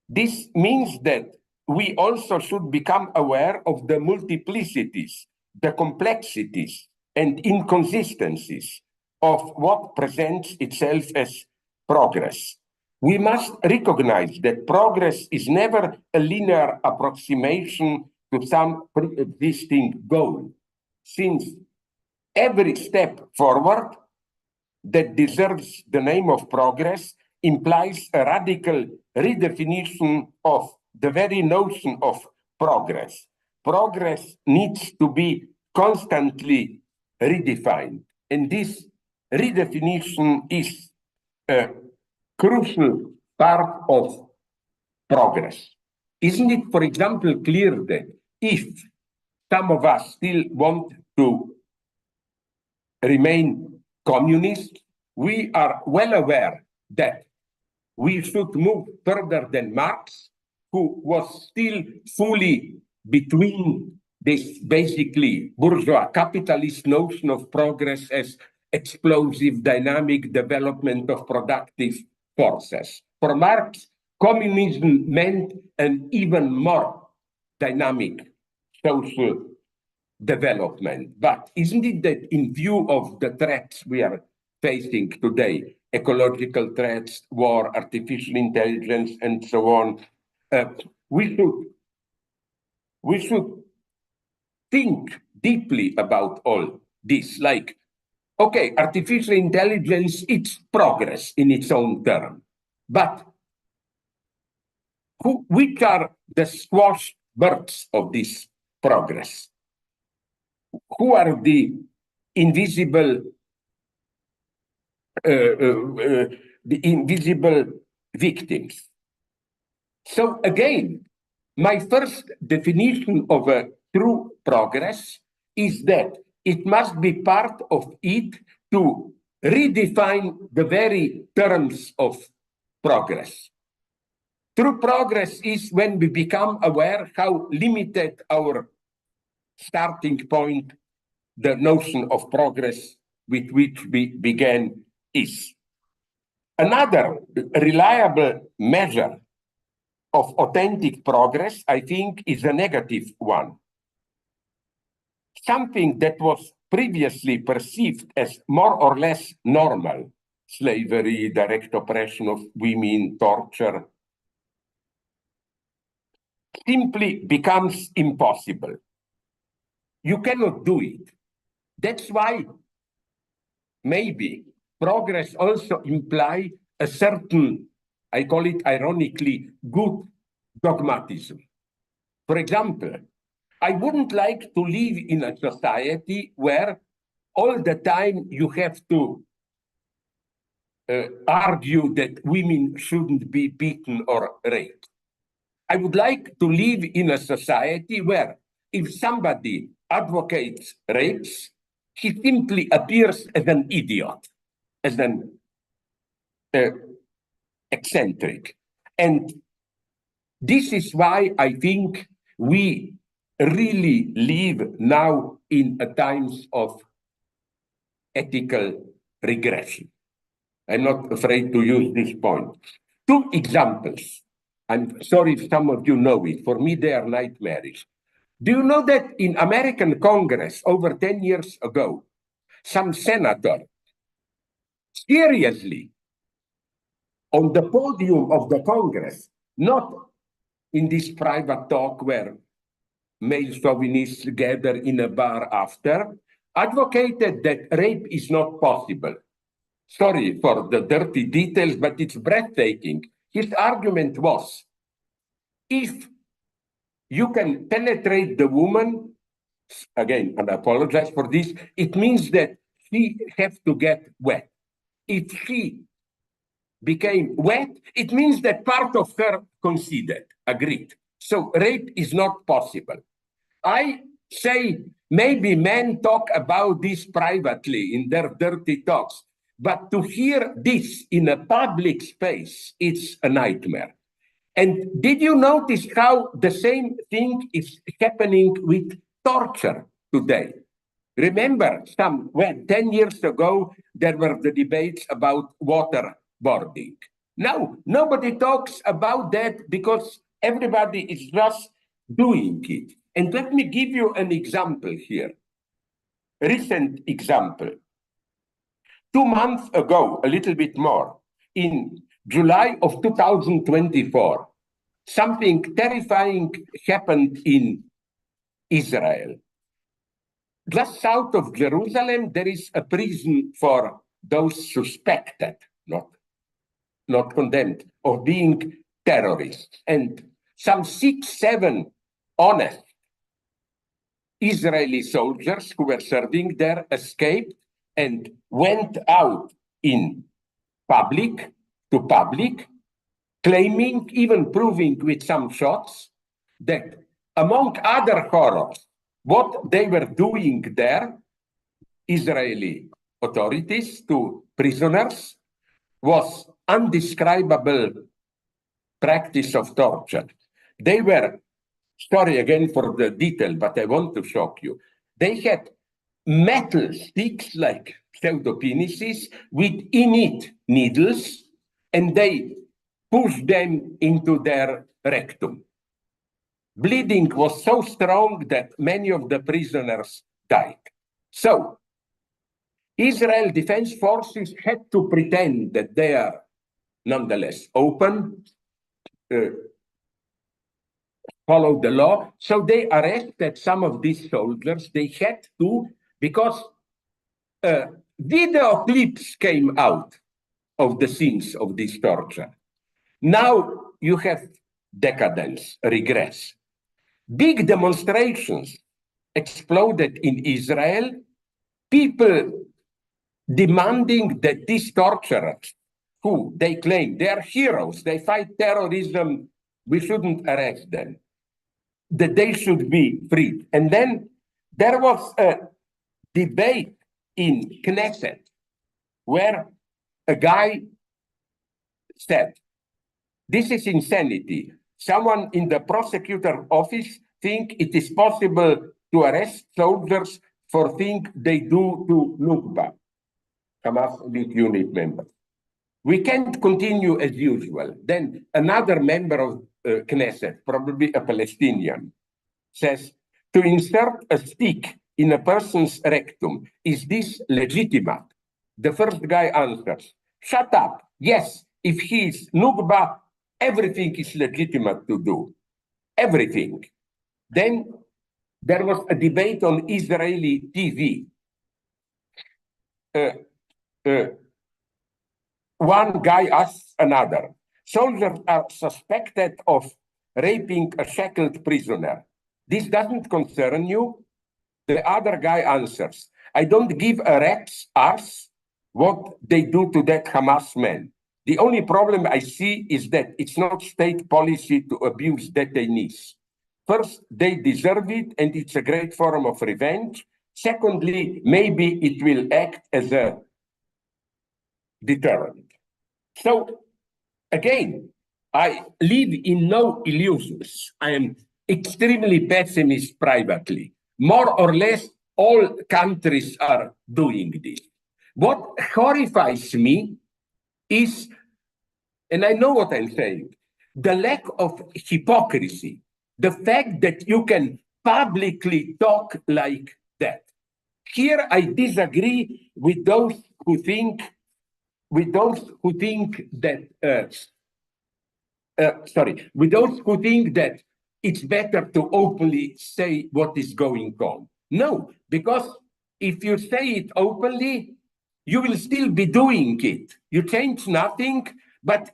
This means that we also should become aware of the multiplicities, the complexities, and inconsistencies of what presents itself as progress. We must recognize that progress is never a linear approximation to some pre-existing goal, since every step forward that deserves the name of progress implies a radical redefinition of the very notion of progress. Progress needs to be constantly redefined, and this redefinition is a crucial part of progress. Isn't it, for example, clear that if some of us still want to remain communist, we are well aware that we should move further than Marx, who was still fully between this basically bourgeois capitalist notion of progress as explosive dynamic development of productive forces. For Marx, communism meant an even more dynamic social development. But isn't it that in view of the threats we are facing today, ecological threats, war, artificial intelligence, and so on, we should think deeply about all this. Like, okay, artificial intelligence, it's progress in its own term, but which are the squashed birds of this progress? Who are the invisible victims? So again, my first definition of a true progress is that it must be part of it to redefine the very terms of progress. True progress is when we become aware how limited our starting point, the notion of progress with which we began, is. Another reliable measure of authentic progress, I think, is a negative one. Something that was previously perceived as more or less normal, slavery, direct oppression of women, torture, simply becomes impossible. You cannot do it. That's why maybe progress also implies a certain, I call it ironically, good dogmatism. For example, I wouldn't like to live in a society where all the time you have to argue that women shouldn't be beaten or raped. I would like to live in a society where if somebody advocates rapes, he simply appears as an idiot, as an eccentric. And this is why I think we really live now in a times of ethical regression. I'm not afraid to use this point. Two examples. I'm sorry if some of you know it. For me, they are nightmares. Do you know that in American Congress over 10 years ago, some senator seriously on the podium of the Congress, not in this private talk where male chauvinists gather in a bar after, advocated that rape is not possible. Sorry for the dirty details, but it's breathtaking. His argument was, if you can penetrate the woman, again, and I apologize for this, it means that she has to get wet. If she became wet, it means that part of her conceded, agreed. So rape is not possible. I say maybe men talk about this privately in their dirty talks, but to hear this in a public space, it's a nightmare. And did you notice how the same thing is happening with torture today? Remember, 10 years ago, there were the debates about waterboarding. Now, nobody talks about that because everybody is just doing it. And let me give you an example here. Recent example. 2 months ago, a little bit more, in July of 2024, something terrifying happened in Israel. Just south of Jerusalem, there is a prison for those suspected, not condemned, of being terrorists. And some 6, 7 honest Israeli soldiers who were serving there escaped and went out in public, claiming, even proving with some shots, that among other horrors, what they were doing there, Israeli authorities to prisoners, was undescribable practice of torture. They were, sorry again for the detail, but I want to shock you. They had metal sticks like pseudopenises with in it needles, and they pushed them into their rectum. Bleeding was so strong that many of the prisoners died. So, Israel Defense Forces had to pretend that they are nonetheless open, follow the law. So they arrested some of these soldiers. They had to, because video clips came out of the scenes of this torture. Now you have decadence, regress. Big demonstrations exploded in Israel, people demanding that these torturers, who they claim they are heroes, they fight terrorism, we shouldn't arrest them, that they should be freed. And then there was a debate in Knesset where a guy said, this is insanity. Someone in the prosecutor office think it is possible to arrest soldiers for things they do to Nukba, Hamas unit members. We can't continue as usual. Then another member of Knesset, probably a Palestinian, says, to insert a stick in a person's rectum, is this legitimate? The first guy answers, shut up. Yes, if he is Nukba, everything is legitimate to do. Everything. Then there was a debate on Israeli TV. One guy asks another, soldiers are suspected of raping a shackled prisoner. This doesn't concern you? The other guy answers, I don't give a rat's arse what they do to that Hamas man. The only problem I see is that it's not state policy to abuse detainees. First, they deserve it, and it's a great form of revenge. Secondly, maybe it will act as a deterrent. So, again, I live in no illusions. I am extremely pessimist privately. More or less, all countries are doing this. What horrifies me is, and I know what I'm saying, the lack of hypocrisy, the fact that you can publicly talk like that. Here I disagree with those who think that with those who think that it's better to openly say what is going on. No, because if you say it openly, you will still be doing it. You change nothing, but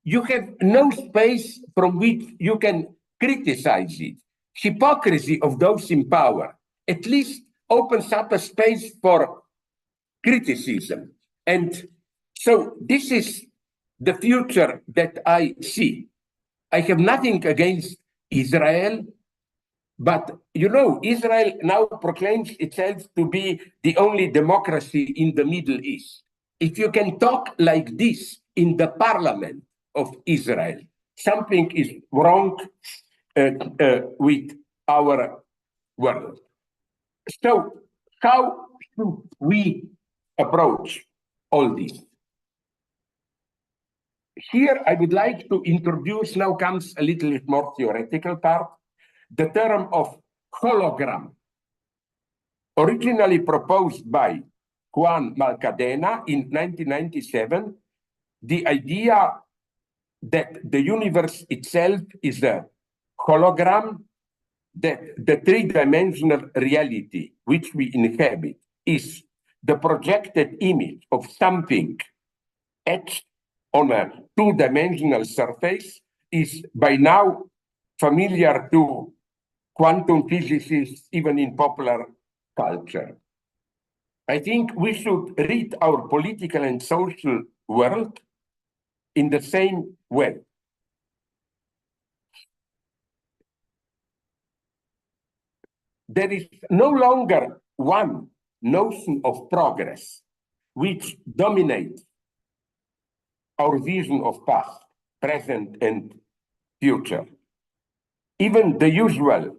you have no space from which you can criticize it. Hypocrisy of those in power at least opens up a space for criticism. And so this is the future that I see. I have nothing against Israel, but you know, Israel now proclaims itself to be the only democracy in the Middle East. If you can talk like this in the parliament of Israel, something is wrong with our world. So how should we approach all this? Here, I would like to introduce, now comes a little bit more theoretical part, the term of hologram, originally proposed by Juan Malcadena in 1997, the idea that the universe itself is a hologram, that the three-dimensional reality which we inhabit is the projected image of something etched on a two-dimensional surface, is by now familiar to quantum physicists, even in popular culture. I think we should read our political and social world in the same way. There is no longer one notion of progress which dominates our vision of past, present, and future. Even the usual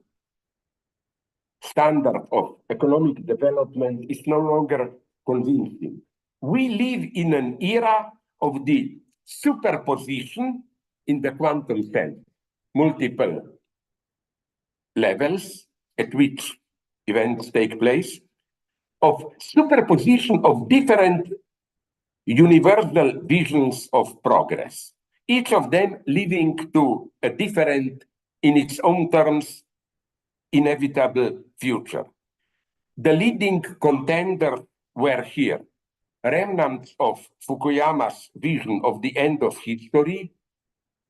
standard of economic development is no longer convincing. We live in an era of the superposition in the quantum sense, multiple levels at which events take place, of superposition of different universal visions of progress, each of them leading to a different, in its own terms, inevitable future. The leading contenders were here, remnants of Fukuyama's vision of the end of history,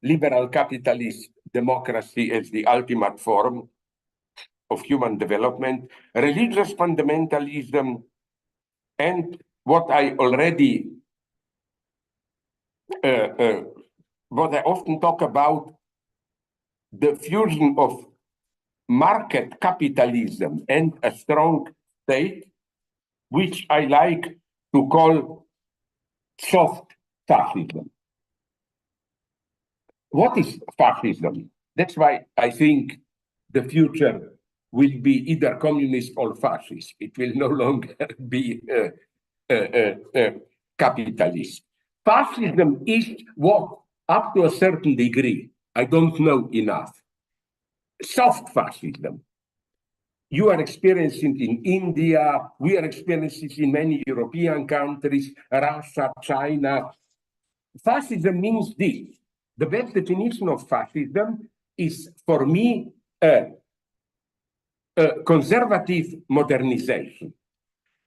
liberal capitalist democracy as the ultimate form of human development, religious fundamentalism, and what I already what I often talk about, the fusion of market capitalism and a strong state, which I like to call soft fascism. What is fascism? That's why I think the future will be either communist or fascist. It will no longer be capitalist. Fascism is what, up to a certain degree, I don't know enough, soft fascism. You are experiencing in India, we are experiencing in many European countries, Russia, China. Fascism means this. The best definition of fascism is, for me, a conservative modernization.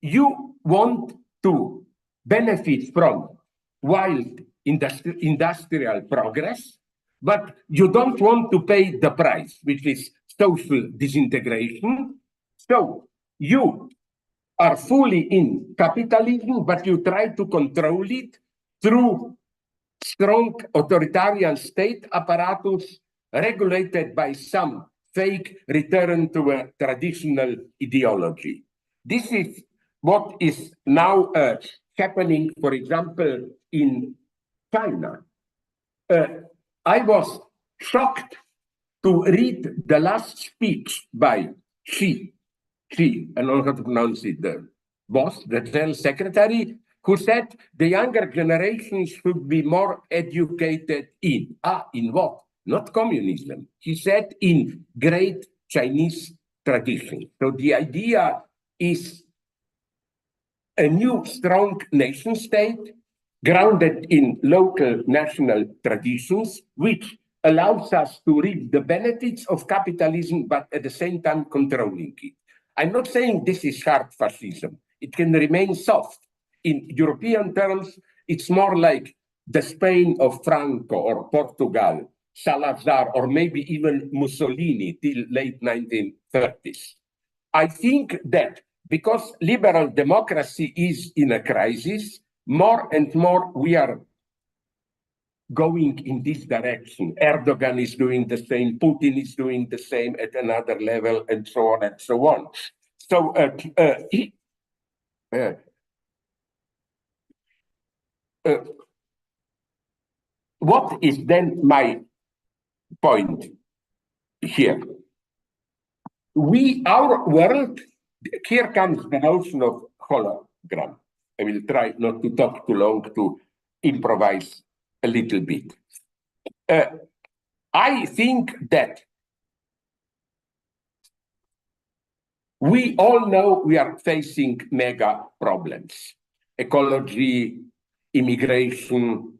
You want to benefit from wild industrial progress, but you don't want to pay the price, which is social disintegration. So you are fully in capitalism, but you try to control it through strong authoritarian state apparatus regulated by some fake return to a traditional ideology. This is what is now happening, for example, in China. I was shocked to read the last speech by Xi, I don't know how to pronounce it, the boss, the general secretary, who said the younger generations should be more educated in. In what? not communism. He said in great Chinese tradition. So the idea is a new strong nation state grounded in local national traditions, which allows us to reap the benefits of capitalism, but at the same time controlling it. I'm not saying this is hard fascism. It can remain soft. In European terms, it's more like the Spain of Franco or Portugal, Salazar, or maybe even Mussolini till late 1930s. I think that because liberal democracy is in a crisis, more and more we are going in this direction. Erdogan is doing the same, Putin is doing the same at another level, and so on and so on. So what is then my point here? Our world, here comes the notion of hologram. I will try not to talk too long, to improvise a little bit. I think that we all know we are facing mega problems: ecology, immigration,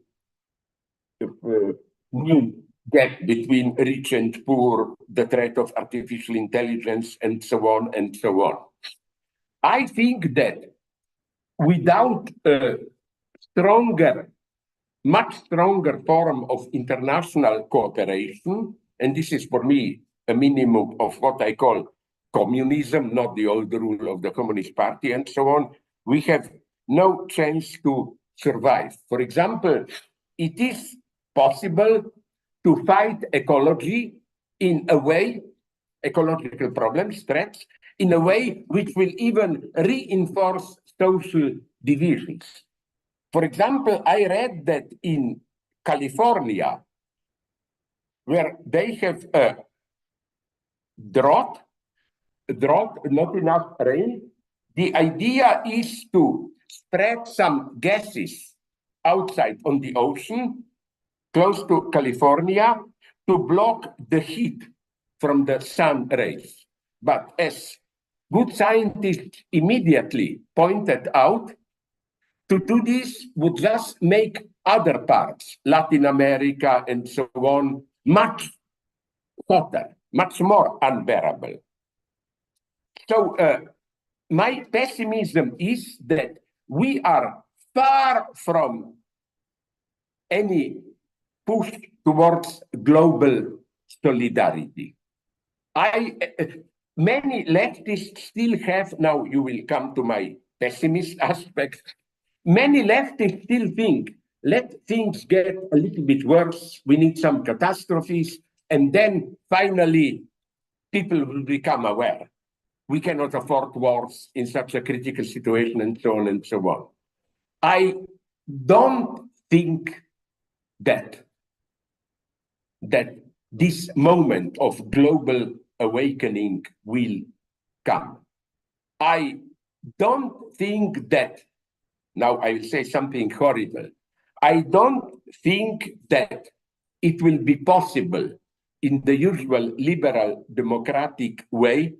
new gap between rich and poor, the threat of artificial intelligence, and so on and so on. I think that without a much stronger form of international cooperation, and this is for me a minimum of what I call communism, not the old rule of the Communist Party and so on, we have no chance to survive. For example, it is possible to fight ecology in a way, ecological problems, threats, in a way which will even reinforce social divisions. For example, I read that in California, where they have a drought, not enough rain, the idea is to spread some gases outside on the ocean, close to California, to block the heat from the sun rays. But as good scientists immediately pointed out, to do this would just make other parts, Latin America and so on, much hotter, much more unbearable. So my pessimism is that we are far from any push towards global solidarity. Many leftists still have, now you will come to my pessimist aspect, many leftists still think, let things get a little bit worse, we need some catastrophes, and then finally people will become aware. We cannot afford wars in such a critical situation, and so on and so on. I don't think that this moment of global awakening will come. I don't think that, now I will say something horrible, I don't think that it will be possible in the usual liberal democratic way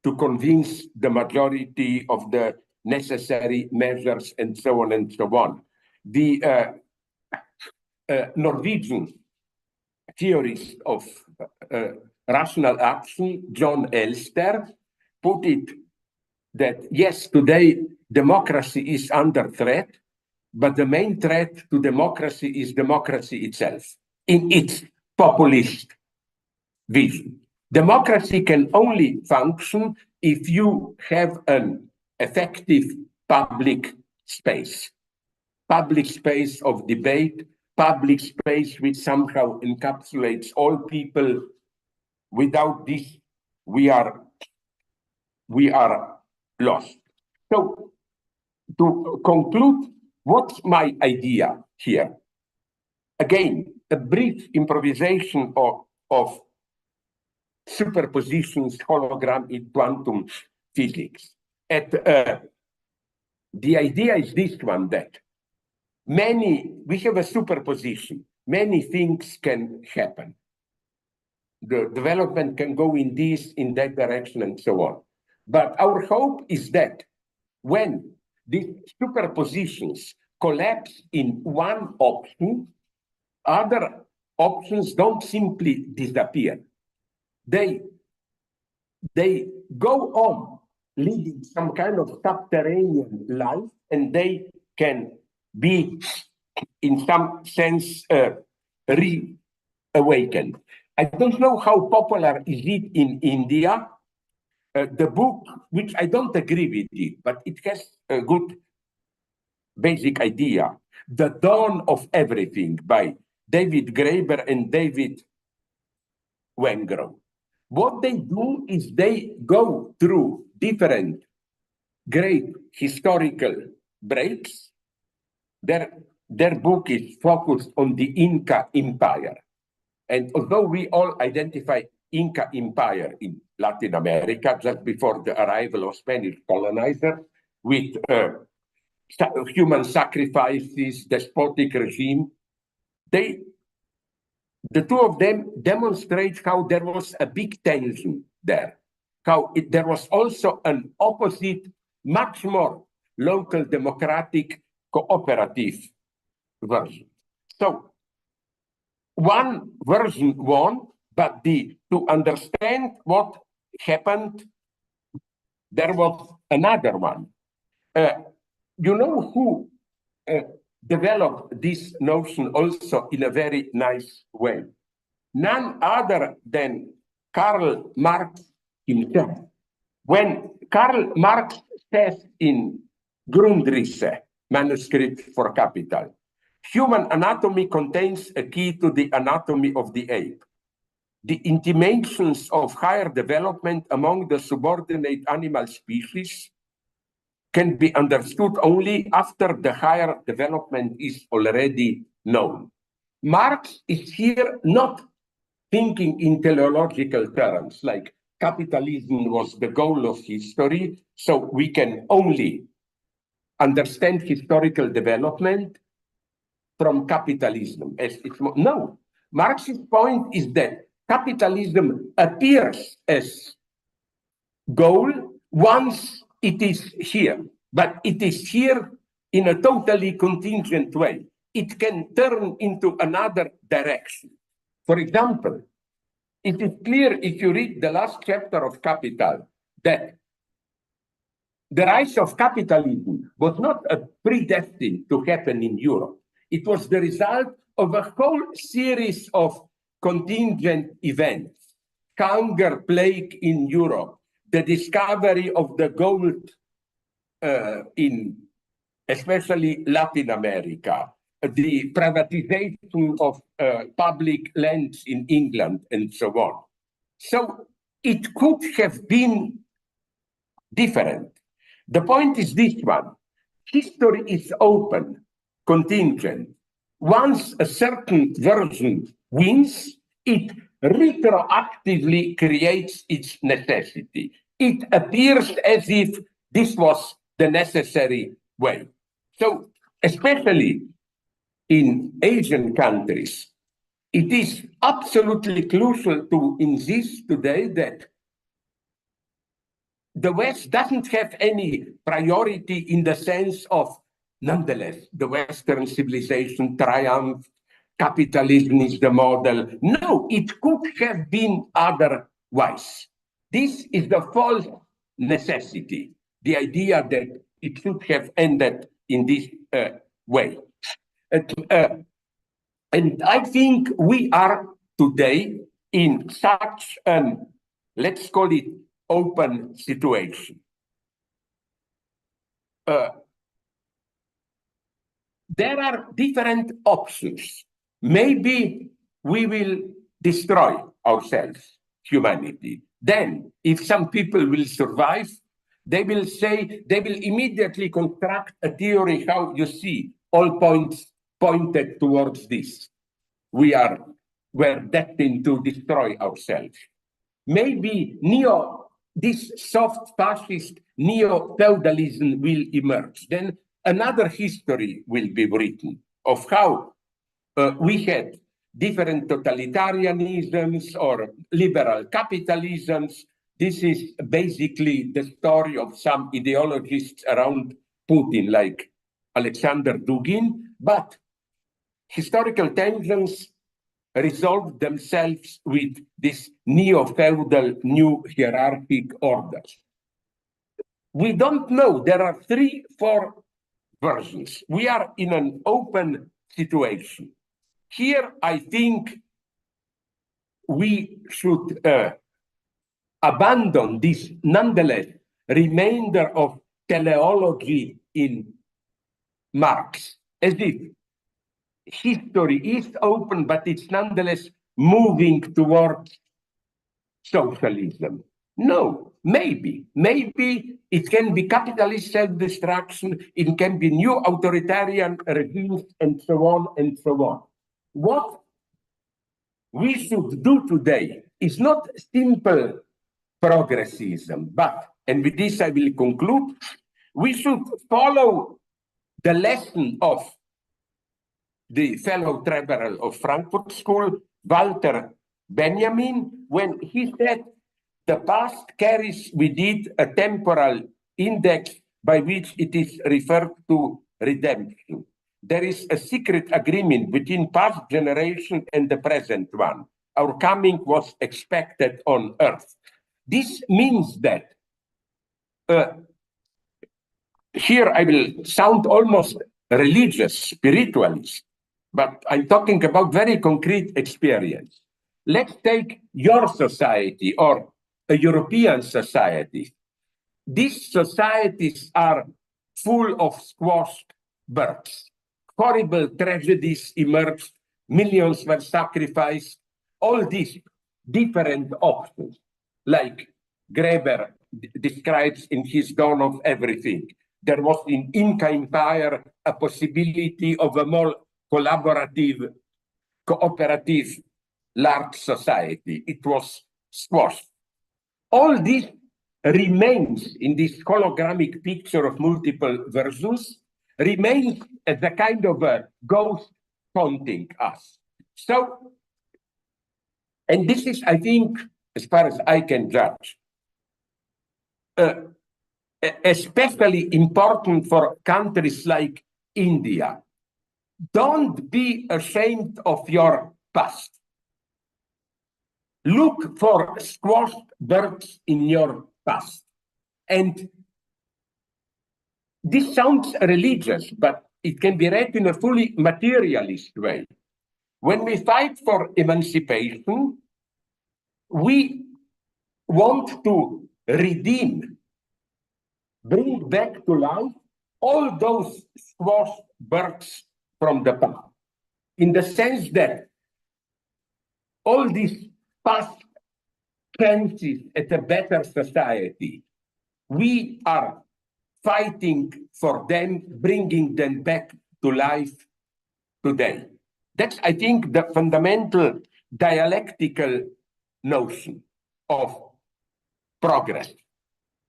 to convince the majority of the necessary measures and so on and so on. The Norwegian theorist of rational action, John Elster, put it that yes, today democracy is under threat, but the main threat to democracy is democracy itself in its populist vision. Democracy can only function if you have an effective public space of debate, public space which somehow encapsulates all people. Without this, we are lost. So to conclude, what's my idea here? Again, a brief improvisation of superpositions, hologram in quantum physics. The idea is this one, that we have a superposition. many things can happen. The development can go in this, in that direction, and so on. But our hope is that when these superpositions collapse in one option, other options don't simply disappear. They go on leading some kind of subterranean life, and they can be, in some sense, reawakened. I don't know how popular is it in India. The book, which I don't agree with it, but it has a good basic idea, The Dawn of Everything by David Graeber and David Wengrow. What they do is they go through different great historical breaks. Their book is focused on the Inca Empire. And although we all identify Inca Empire in Latin America just before the arrival of Spanish colonizers with human sacrifices, despotic regime, the two of them demonstrate how there was a big tension there, how there was also an opposite, much more local democratic cooperative version. So one version won, but to understand what happened, there was another one. You know who developed this notion also in a very nice way? None other than Karl Marx himself. When Karl Marx says in Grundrisse, manuscript for Capital, human anatomy contains a key to the anatomy of the ape. The intimations of higher development among the subordinate animal species can be understood only after the higher development is already known. Marx is here not thinking in teleological terms, like capitalism was the goal of history, so we can only understand historical development from capitalism. No, Marx's point is that capitalism appears as goal once it is here, but it is here in a totally contingent way. It can turn into another direction. For example, it is clear if you read the last chapter of Capital that the rise of capitalism was not predestined to happen in Europe. It was the result of a whole series of contingent events. Hunger, plague in Europe, the discovery of the gold in especially Latin America, the privatization of public lands in England, and so on. So it could have been different. The point is this one. History is open, contingent. Once a certain version wins, it retroactively creates its necessity. It appears as if this was the necessary way. So, especially in Asian countries, it is absolutely crucial to insist today that the West doesn't have any priority in the sense of, nonetheless, the Western civilization triumphed, capitalism is the model. No, it could have been otherwise. This is the false necessity, the idea that it should have ended in this way. And I think we are today in such an, let's call it, open situation. There are different options. Maybe we will destroy ourselves, humanity. Then, if some people will survive, they will say, they will immediately construct a theory how you see all points pointed towards this. We're destined to destroy ourselves. Maybe this soft fascist neo-feudalism will emerge. Then another history will be written of how we had different totalitarianisms or liberal capitalisms. This is basically the story of some ideologists around Putin, like Alexander Dugin, but historical tensions resolved themselves with this neo-feudal new hierarchic orders. We don't know. There are 3, 4 versions. We are in an open situation. Here, I think we should abandon this, nonetheless, remainder of teleology in Marx, as if history is open, but it's nonetheless moving towards socialism. No, maybe it can be capitalist self-destruction, it can be new authoritarian regimes, and so on and so on. What we should do today is not simple progressism, but, and with this I will conclude, we should follow the lesson of the fellow traveler of Frankfurt School, Walter Benjamin, when he said, the past carries with it a temporal index by which it is referred to redemption. There is a secret agreement between past generation and the present one. Our coming was expected on earth. This means that, here I will sound almost religious, spiritualist, but I'm talking about very concrete experience. Let's take your society or a European society. These societies are full of squashed births. Horrible tragedies emerged, millions were sacrificed, all these different options, like Greber describes in his Dawn of Everything. There was in Inca Empire a possibility of a more collaborative, cooperative, large society. It was squashed. All this remains in this hologramic picture of multiple versions, remains as a kind of a ghost haunting us. So, and this is, I think, as far as I can judge, especially important for countries like India. Don't be ashamed of your past. Look for squashed birds in your past. And this sounds religious, but it can be read in a fully materialist way. When we fight for emancipation, we want to redeem, bring back to life all those squashed birds from the past, in the sense that all these past chances at a better society, we are fighting for them, bringing them back to life today. That's, I think, the fundamental dialectical notion of progress.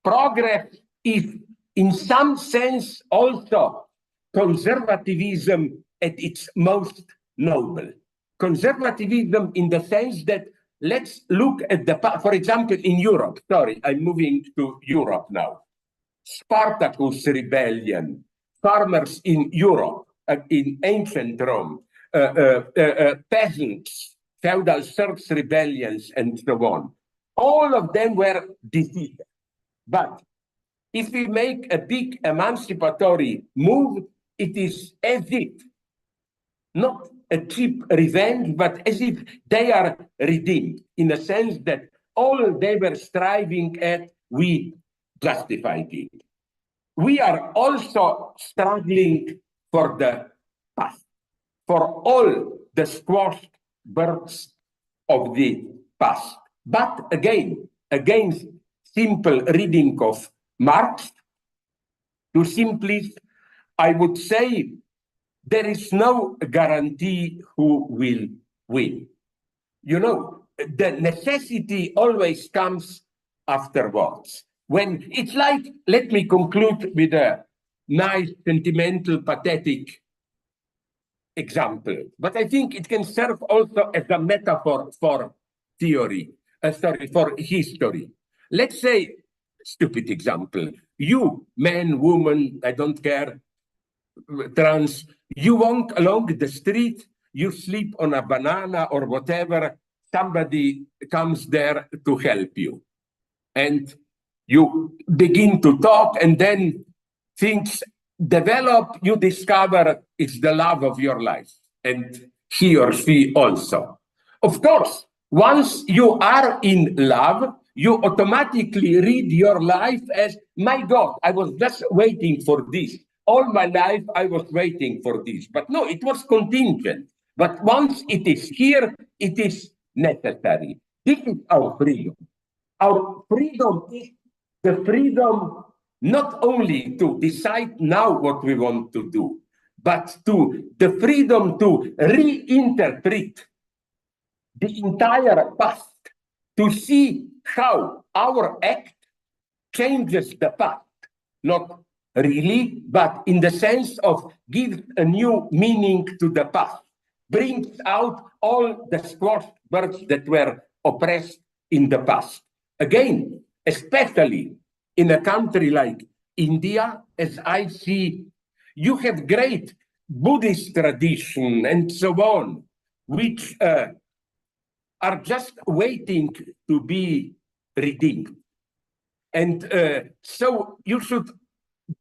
Progress is, in some sense, also conservatism at its most noble. Conservatism in the sense that, let's look at the, for example, in Europe, sorry, I'm moving to Europe now. Spartacus rebellion, farmers in Europe, in ancient Rome, peasants, feudal serfs rebellions, and so on. All of them were defeated. But if we make a big emancipatory move, it is as if, not a cheap revenge, but as if they are redeemed, in the sense that all they were striving at, we justified it. We are also struggling for the past, for all the squashed birds of the past. But again, against simple reading of Marx, to simplist, I would say there is no guarantee who will win. You know, the necessity always comes afterwards. When it's like, let me conclude with a nice, sentimental, pathetic example, but I think it can serve also as a metaphor for theory, for history. Let's say, stupid example, you, man, woman, I don't care, trans, you walk along the street, you sleep on a banana or whatever, somebody comes there to help you. And you begin to talk, and then things develop, you discover it's the love of your life, and he or she also. Of course, once you are in love, you automatically read your life as, my God, I was just waiting for this. All my life, I was waiting for this. But no, it was contingent. But once it is here, it is necessary. This is our freedom. Our freedom is the freedom not only to decide now what we want to do, but to the freedom to reinterpret the entire past, to see how our act changes the past, not really, but in the sense of gives a new meaning to the past, brings out all the squashed birds that were oppressed in the past. Again, especially in a country like India, as I see, you have great Buddhist tradition and so on, which are just waiting to be redeemed. And so you should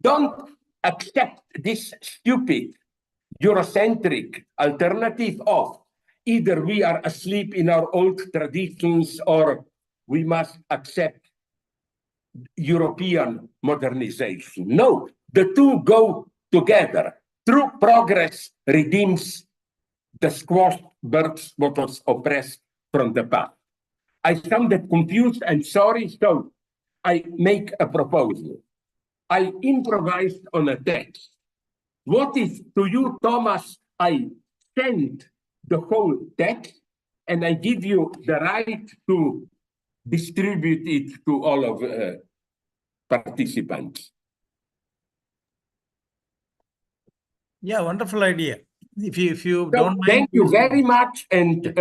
don't accept this stupid Eurocentric alternative of either we are asleep in our old traditions or we must accept European modernization. No, the two go together. True progress redeems the squashed birds what was oppressed from the past. I sounded confused and sorry, so I make a proposal. I improvised on a text. What if to you, Thomas, I send the whole text and I give you the right to distribute it to all of participants? Yeah, wonderful idea. If you So, don't mind. thank you very much, and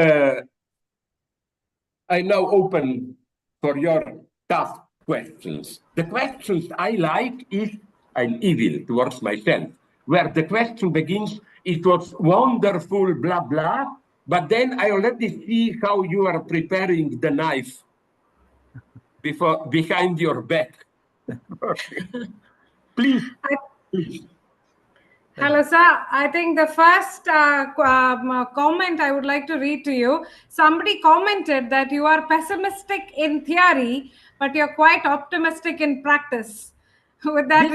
I now open for your tough questions. The questions I like is I'm evil towards myself, where the question begins, it was wonderful, blah, blah, but then I already see how you are preparing the knife behind your back. Please, please. Hello, sir. I think the first comment I would like to read to you. Somebody commented that you are pessimistic in theory, but you're quite optimistic in practice. With that,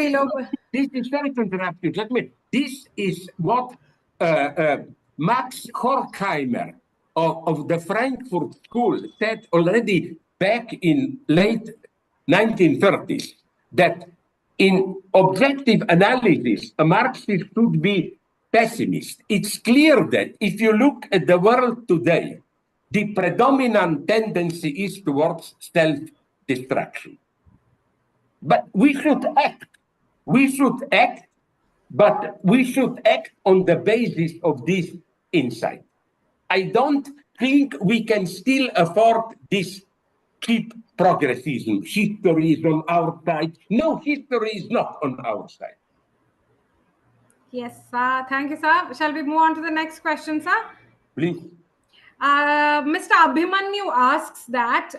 this is very interactive. Let me. This is what Max Horkheimer of the Frankfurt School said already back in late 1930s, that in objective analysis, a Marxist should be pessimist. It's clear that if you look at the world today, the predominant tendency is towards self-destruction. But we should act. We should act, but we should act on the basis of this insight. I don't think we can still afford this cheap progressism. History is on our side. No, history is not on our side. Yes, thank you, sir. Shall we move on to the next question, sir? Please. Mr. Abhimanyu asks that,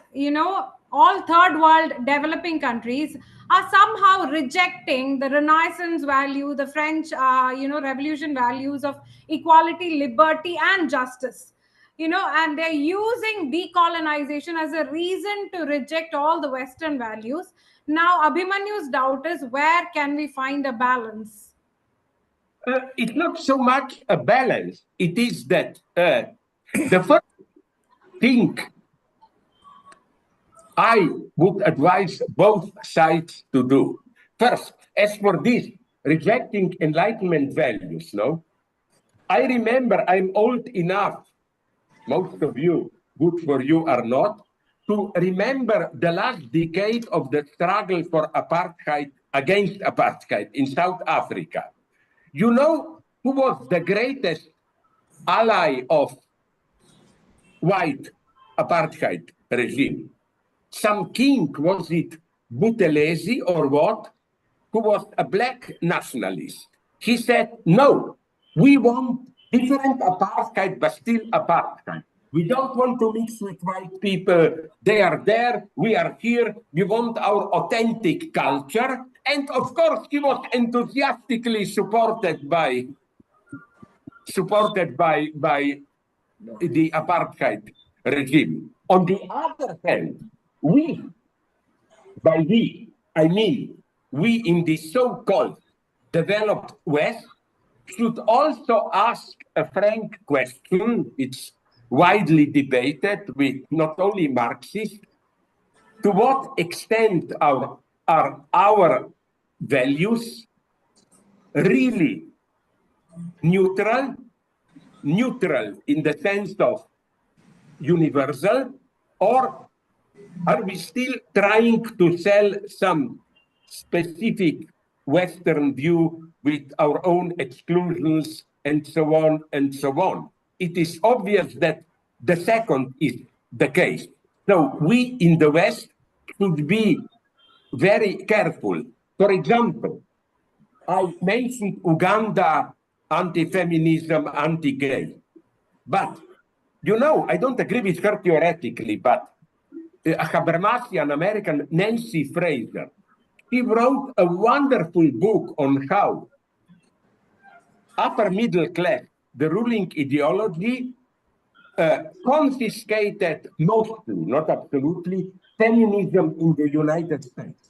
all third world developing countries are somehow rejecting the Renaissance value, the French, revolution values of equality, liberty, and justice. And they're using decolonization as a reason to reject all the Western values. Now, Abhimanyu's doubt is, where can we find a balance? It's not so much a balance. It is that the first thing I would advise both sides to do. First, as for this, rejecting Enlightenment values, no? I remember I'm old enough, most of you, good for you are not, to remember the last decade of the struggle for apartheid, against apartheid in South Africa. You know who was the greatest ally of white apartheid regime. Some king, was it Buthelezi or what, who was a black nationalist. He said, no, we want different apartheid, but still apartheid. We don't want to mix with white people. They are there, we are here. We want our authentic culture. And of course, he was enthusiastically supported by the apartheid regime. On the other hand, by we, I mean, we in the so-called developed West should also ask a frank question. It's widely debated with not only Marxists. To what extent are our values really neutral in the sense of universal, or are we still trying to sell some specific Western view with our own exclusions and so on and so on? It is obvious that the second is the case. So we in the West should be very careful. For example, I mentioned Uganda, anti-feminism, anti-gay. But, you know, I don't agree with her theoretically, but Habermas, an American, Nancy Fraser, she wrote a wonderful book on how upper middle class, the ruling ideology, confiscated mostly, not absolutely, feminism in the United States.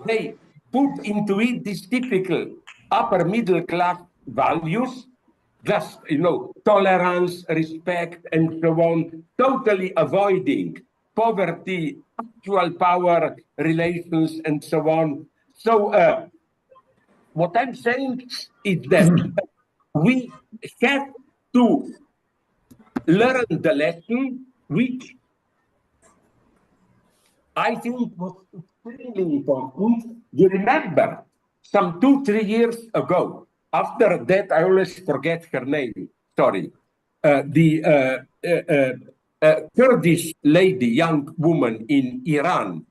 They put into it these typical upper middle class values, just, you know, tolerance, respect, and so on, totally avoiding poverty, actual power relations, and so on. So what I'm saying is that we have to learn the lesson, which I think was extremely important. You remember, some 2-3 years ago, after that, I always forget her name, sorry, the Kurdish lady, young woman in Iran,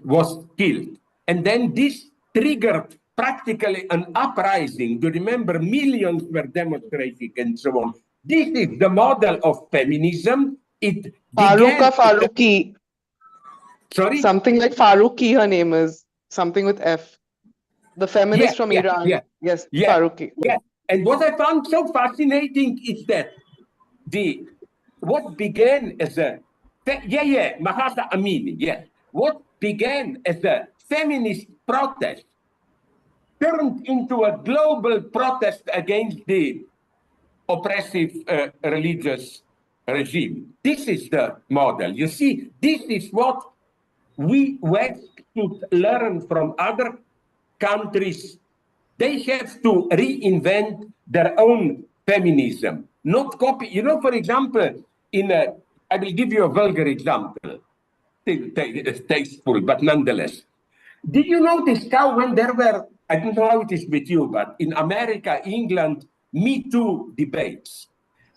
was killed. And then this triggered practically an uprising. You remember, millions were demonstrating and so on. This is the model of feminism. It began... Faruqi. Sorry? Something like Faruqi, her name is. Something with F. The feminist from Iran. Yes, Faruqi. Yes. And what I found so fascinating is that what began as a... Mahsa Amini, yes. What began as a feminist protest turned into a global protest against the oppressive religious regime. This is the model. You see, this is what we West should learn from other countries. They have to reinvent their own feminism, not copy. You know, for example, I will give you a vulgar example, tasteful, but nonetheless. Did you notice how when there were, I don't know how it is with you, but in America, England, Me Too debates,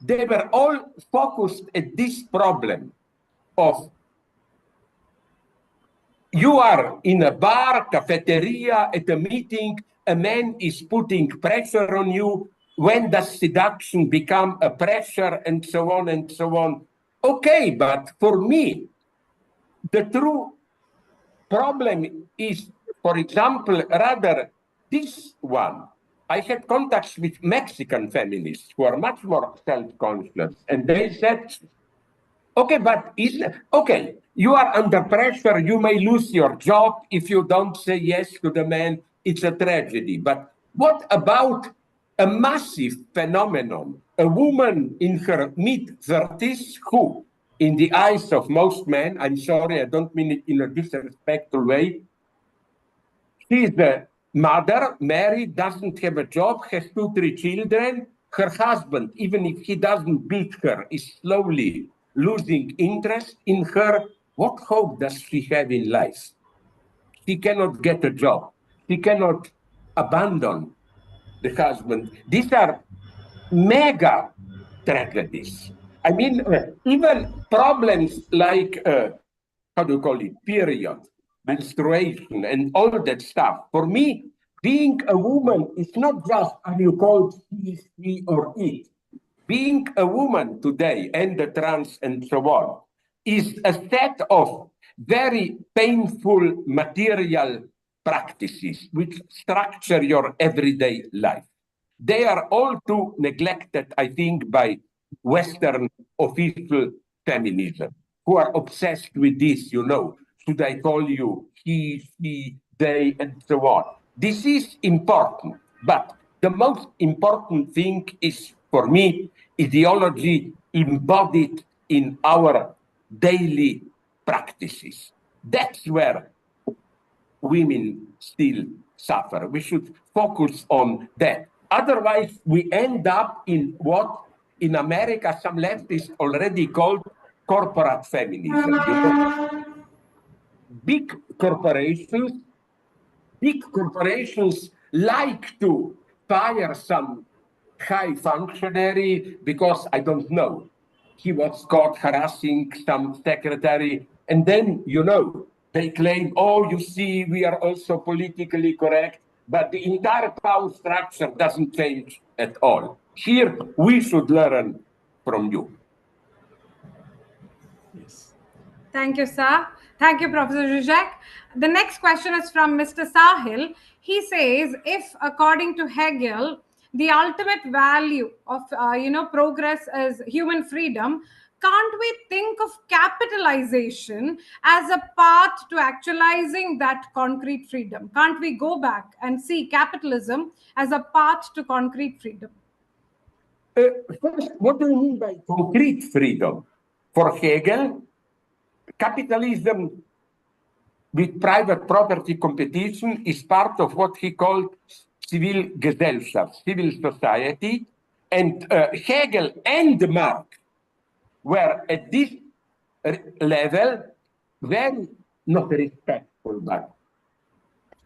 they were all focused at this problem of you are in a bar, cafeteria, at a meeting, a man is putting pressure on you. When does seduction become a pressure, and so on and so on? Okay, but for me, the true problem is, for example, rather this one. I had contacts with Mexican feminists who are much more self-conscious, and they said, okay, but okay, you are under pressure, you may lose your job if you don't say yes to the man, it's a tragedy. But what about a massive phenomenon, a woman in her mid-30s who, in the eyes of most men, I'm sorry, I don't mean it in a disrespectful way, she is a mother, married, doesn't have a job, has 2-3 children. Her husband, even if he doesn't beat her, is slowly losing interest in her. What hope does she have in life? She cannot get a job. She cannot abandon the husband. These are mega tragedies. I mean, even problems like, how do you call it, period, menstruation, and all that stuff. For me, being a woman is not just, are you called he, or it. Being a woman today, and the trans and so on, is a set of very painful material practices which structure your everyday life. They are all too neglected, I think, by Western official feminism, who are obsessed with this, you know. Should I call you he, she, they, and so on? This is important, but the most important thing is, for me, ideology embodied in our daily practices. That's where women still suffer. We should focus on that. Otherwise, we end up in what in America some leftists already called corporate feminism. You know, big corporations like to fire some high functionary because, I don't know, he was caught harassing some secretary. And then, you know, they claim, oh, you see, we are also politically correct. But the entire power structure doesn't change at all. Here, we should learn from you. Yes. Thank you, sir. Thank you, Professor Zizek. The next question is from Mr. Sahil. He says, if according to Hegel, the ultimate value of progress is human freedom, can't we think of capitalization as a path to actualizing that concrete freedom? Can't we go back and see capitalism as a path to concrete freedom? First, what do you mean by concrete freedom? For Hegel, capitalism with private property competition is part of what he called civil Gesellschaft, civil society. And Hegel and Marx were at this level very not respectful, but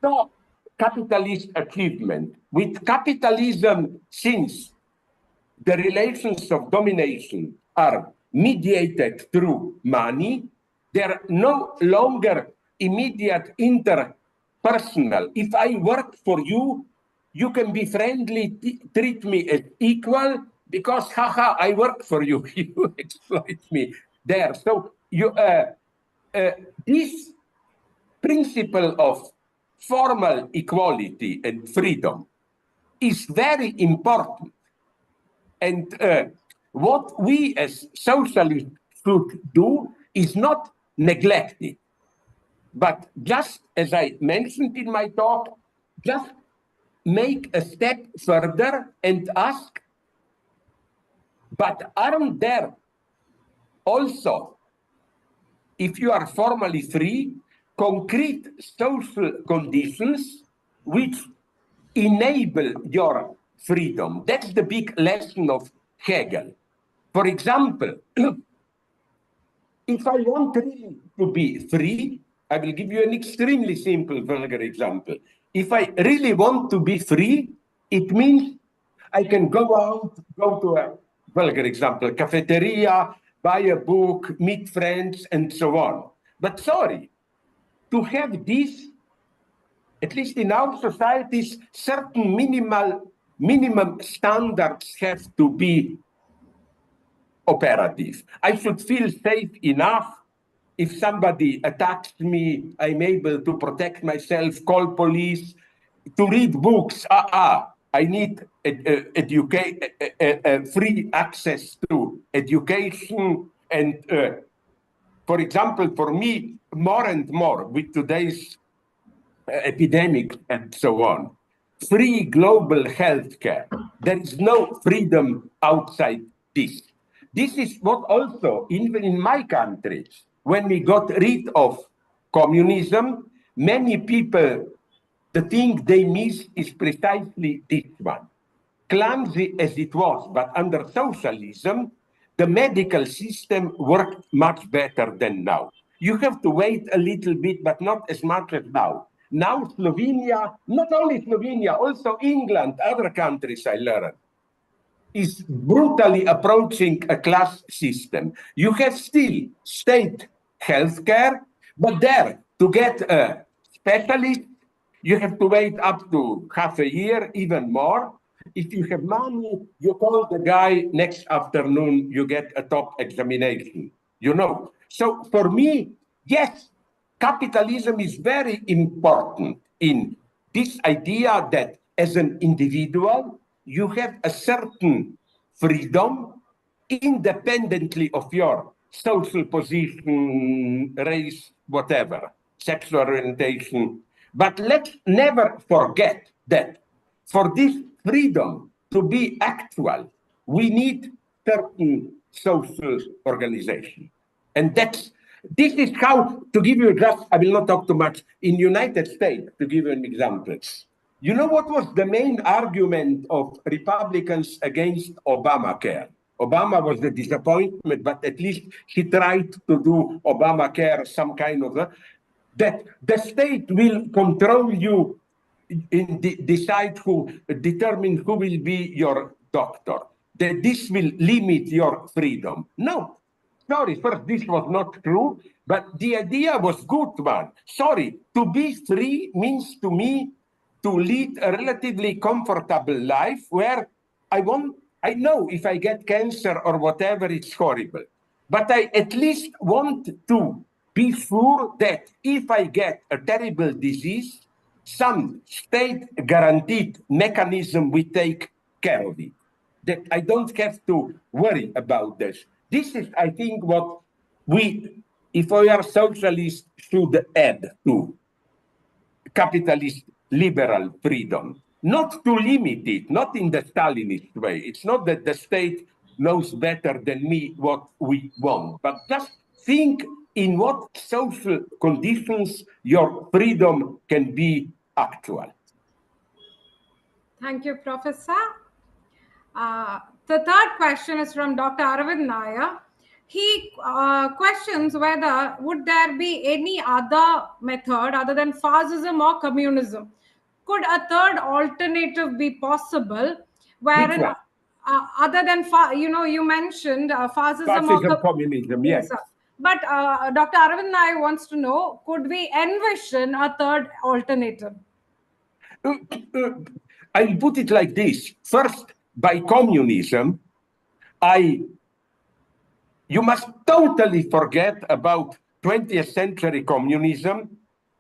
so capitalist achievement. With capitalism, since the relations of domination are mediated through money, they're no longer immediate interpersonal. If I work for you, you can be friendly, treat me as equal, because, haha, I work for you. You exploit me there. So this principle of formal equality and freedom is very important. And what we as socialists should do is not neglect it, but just as I mentioned in my talk, just make a step further and ask, but aren't there also, if you are formally free, concrete social conditions which enable your freedom? That's the big lesson of Hegel. For example, if I want really to be free, I will give you an extremely simple, vulgar example. If I really want to be free, it means I can go out, go to a vulgar example, cafeteria, buy a book, meet friends, and so on. But sorry, to have this, at least in our societies, certain minimum standards have to be operative. I should feel safe enough. If somebody attacks me, I'm able to protect myself, call police, to read books. I need free access to education. And for example, for me, more and more with today's epidemic and so on, free global healthcare. There is no freedom outside this. This is what also, even in my country, when we got rid of communism, many people, the thing they miss is precisely this one. Clumsy as it was, but under socialism, the medical system worked much better than now. You have to wait a little bit, but not as much as now. Now Slovenia, not only Slovenia, also England, other countries I learned. is brutally approaching a class system. You have still state healthcare, but there, to get a specialist, you have to wait up to half a year, even more. If you have money, you call the guy next afternoon, you get a top examination, you know. So for me, yes, capitalism is very important in this idea that as an individual, you have a certain freedom independently of your social position, race, whatever, sexual orientation. But let's never forget that for this freedom to be actual, we need certain social organization. And this is how, to give you just, I will not talk too much, in United States, to give you an example. You know what was the main argument of Republicans against Obamacare? Obama was the disappointment, but at least he tried to do Obamacare some kind of that the state will control you determine who will be your doctor, that this will limit your freedom. No, sorry, first, this was not true, but the idea was good one. Sorry, to be free means to me to lead a relatively comfortable life where I know if I get cancer or whatever, it's horrible. But I at least want to be sure that if I get a terrible disease, some state-guaranteed mechanism will take care of it. That I don't have to worry about this. This is, I think, what we, if we are socialists, should add to capitalist liberal freedom. Not to limit it, not in the Stalinist way. It's not that the state knows better than me what we want, but just think in what social conditions your freedom can be actual. Thank you, Professor. The third question is from Dr. Aravind Nair. He questions whether would there be any other method other than fascism or communism? Could a third alternative be possible wherein other than, you mentioned fascism or communism, yes. But Dr. Aravind Nair wants to know, could we envision a third alternative? I'll put it like this. First, by communism, you must totally forget about 20th century communism,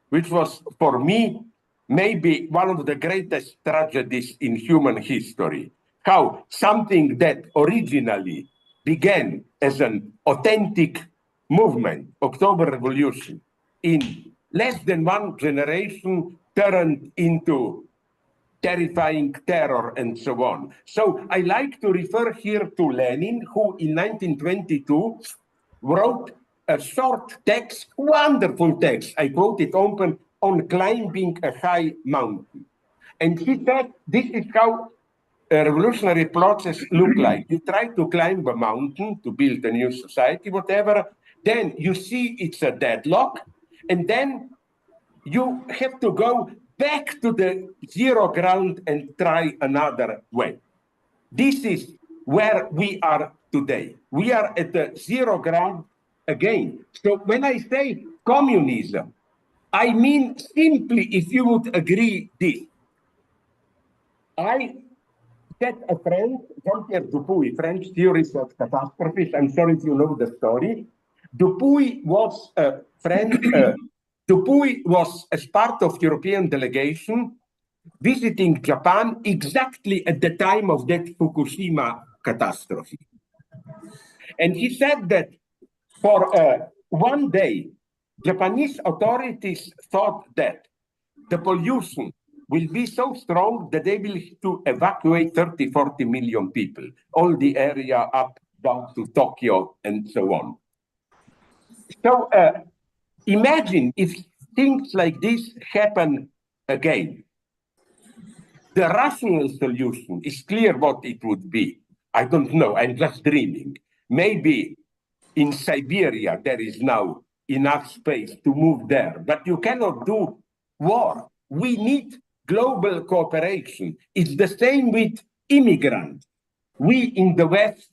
which was, for me, maybe one of the greatest tragedies in human history. How something that originally began as an authentic movement, October Revolution, in less than one generation turned into terrifying terror and so on. So I like to refer here to Lenin, who in 1922 wrote a short text, wonderful text, I quote it open, on climbing a high mountain. And he said, this is how a revolutionary process look like. You try to climb a mountain to build a new society, whatever, then you see it's a deadlock, and then you have to go back to the zero ground and try another way. This is where we are today. We are at the zero ground again. So when I say communism, I mean simply, if you would agree this. I had a friend, Jean-Pierre Dupuy, French theorist of catastrophes. I'm sorry if you know the story. Dupuy was a friend, Dupuy was as part of European delegation visiting Japan exactly at the time of that Fukushima catastrophe. And he said that for one day, Japanese authorities thought that the pollution will be so strong that they will have to evacuate 30, 40 million people, all the area up down to Tokyo and so on. So imagine if things like this happen again. The rational solution is clear what it would be. I don't know, I'm just dreaming. Maybe in Siberia there is now enough space to move there, but you cannot do war. We need global cooperation. It's the same with immigrants. we in the West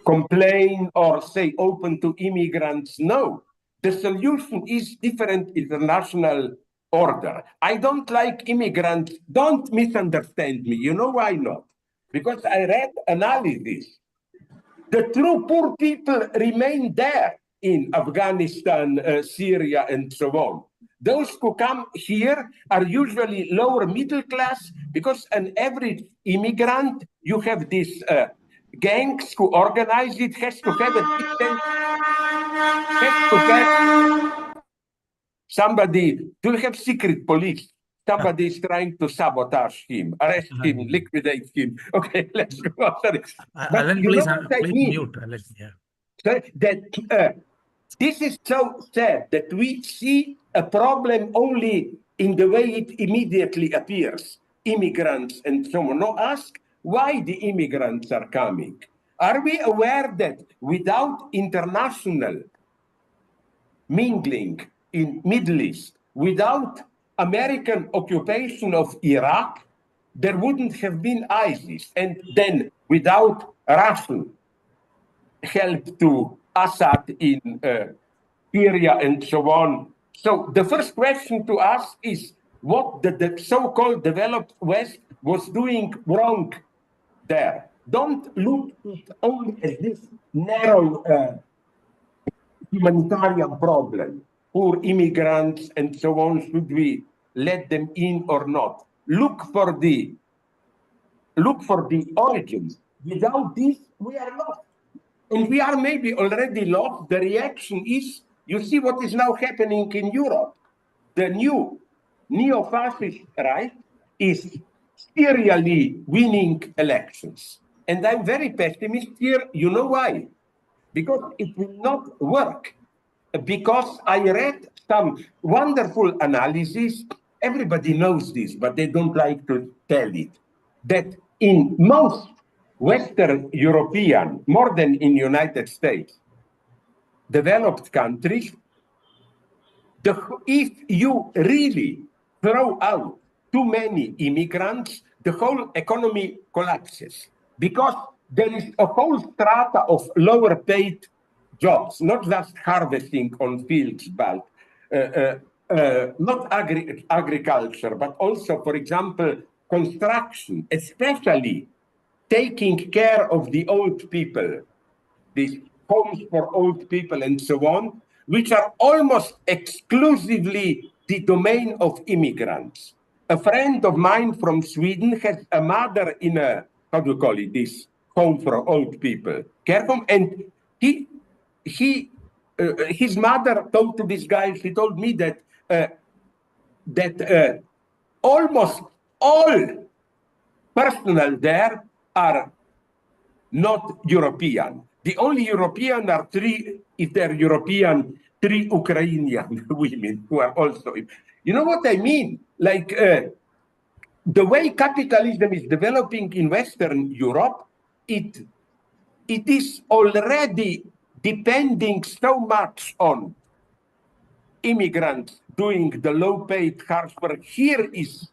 complain or say open to immigrants. No, the solution is different international order. I don't like immigrants. Don't misunderstand me. You know why not? Because I read analysis. The true poor people remain there in Afghanistan, Syria, and so on. Those who come here are usually lower middle class because an average immigrant, you have these gangs who organize it, has to have a distance, has to have somebody, do you have secret police? Somebody is trying to sabotage him, arrest him, liquidate him. Okay, let's go on. Sorry. But you know what I mean? Mute, yeah. So that this is so sad that we see a problem only in the way it immediately appears. Immigrants and so on. No, ask why the immigrants are coming. Are we aware that without international mingling in Middle East, without American occupation of Iraq, there wouldn't have been ISIS. And then without Russian help to Assad in Syria and so on. So the first question to ask is what the so-called developed West was doing wrong there. Don't look at only as this narrow humanitarian problem. Poor immigrants and so on, should we let them in or not? Look for the origins. Without this, we are lost. And we are maybe already lost. The reaction is, you see what is now happening in Europe. The new neo-fascist right is serially winning elections. And I'm very pessimist here. You know why? Because it will not work. Because I read some wonderful analysis. Everybody knows this, but they don't like to tell it. That in most Western European, more than in United States, developed countries, if you really throw out too many immigrants, the whole economy collapses. Because there is a whole strata of lower paid jobs, not just harvesting on fields, but not agriculture, but also, for example, construction, especially taking care of the old people, these homes for old people and so on, which are almost exclusively the domain of immigrants. A friend of mine from Sweden has a mother in a, how do you call it, this home for old people, care home, and his mother told to this guy, she told me that almost all personnel there are not European. The only European are three, if they're European, three Ukrainian women who are also. You know what I mean? Like the way capitalism is developing in Western Europe, it is already depending so much on immigrants doing the low-paid harsh work. Here is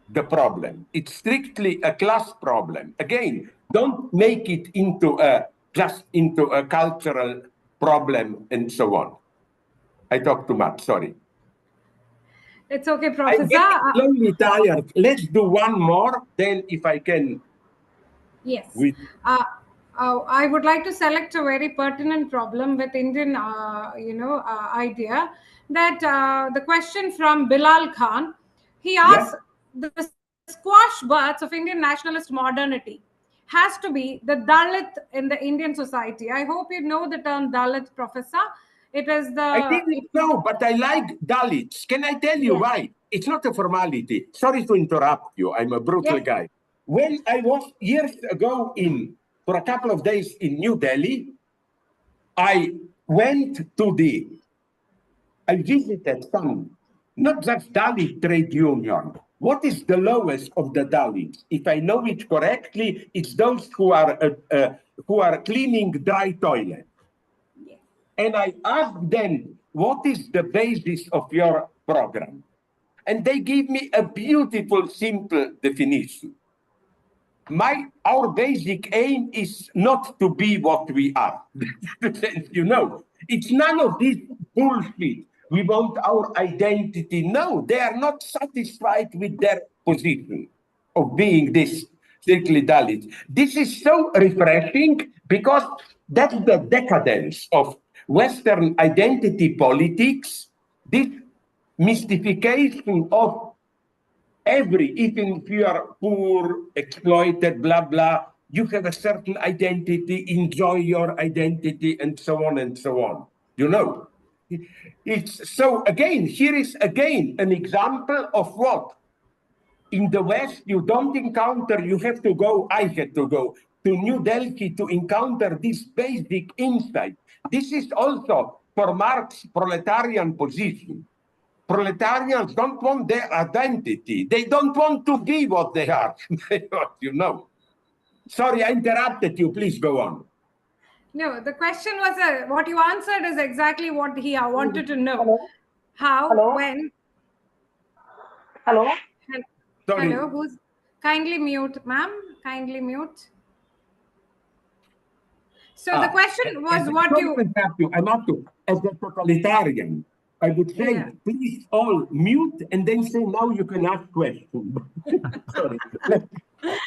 the problem. It's strictly a class problem. Again, don't make it into just into a cultural problem and so on. I talk too much, sorry. It's okay, Professor. I'm getting slowly tired. Let's do one more, then if I can. Yes. I would like to select a very pertinent problem with Indian, idea that the question from Bilal Khan, he asked, the squash birds of Indian nationalist modernity has to be the Dalit in the Indian society. I hope you know the term Dalit, Professor. It is the... I didn't know, but I like Dalits. Can I tell you why? It's not a formality. Sorry to interrupt you. I'm a brutal guy. When I was years ago for a couple of days in New Delhi, I visited some, not just Dalit trade union. What is the lowest of the Dalits? If I know it correctly, it's those who are cleaning dry toilets. And I asked them, what is the basis of your program? And they gave me a beautiful, simple definition. our basic aim is not to be what we are. You know, it's none of this bullshit. We want our identity. No, they are not satisfied with their position of being this strictly Dalit. This is so refreshing because that's the decadence of Western identity politics, this mystification of even if you are poor, exploited, blah, blah, you have a certain identity, enjoy your identity, and so on and so on. You know? It's so, again, here is again an example of what? In the West, you don't encounter, you have to go, I had to go to New Delhi to encounter this basic insight. This is also for Marx's proletarian position. Proletarians don't want their identity. They don't want to be what they are. You know. Sorry, I interrupted you. Please go on. No, the question was what you answered is exactly what he wanted to know. Hello? How, Hello? when. Hello? Sorry. Hello, who's kindly mute, ma'am? Kindly mute. So the question was what you. I'm up to. As a totalitarian, I would say, please all mute and then say, now you can ask questions. Sorry.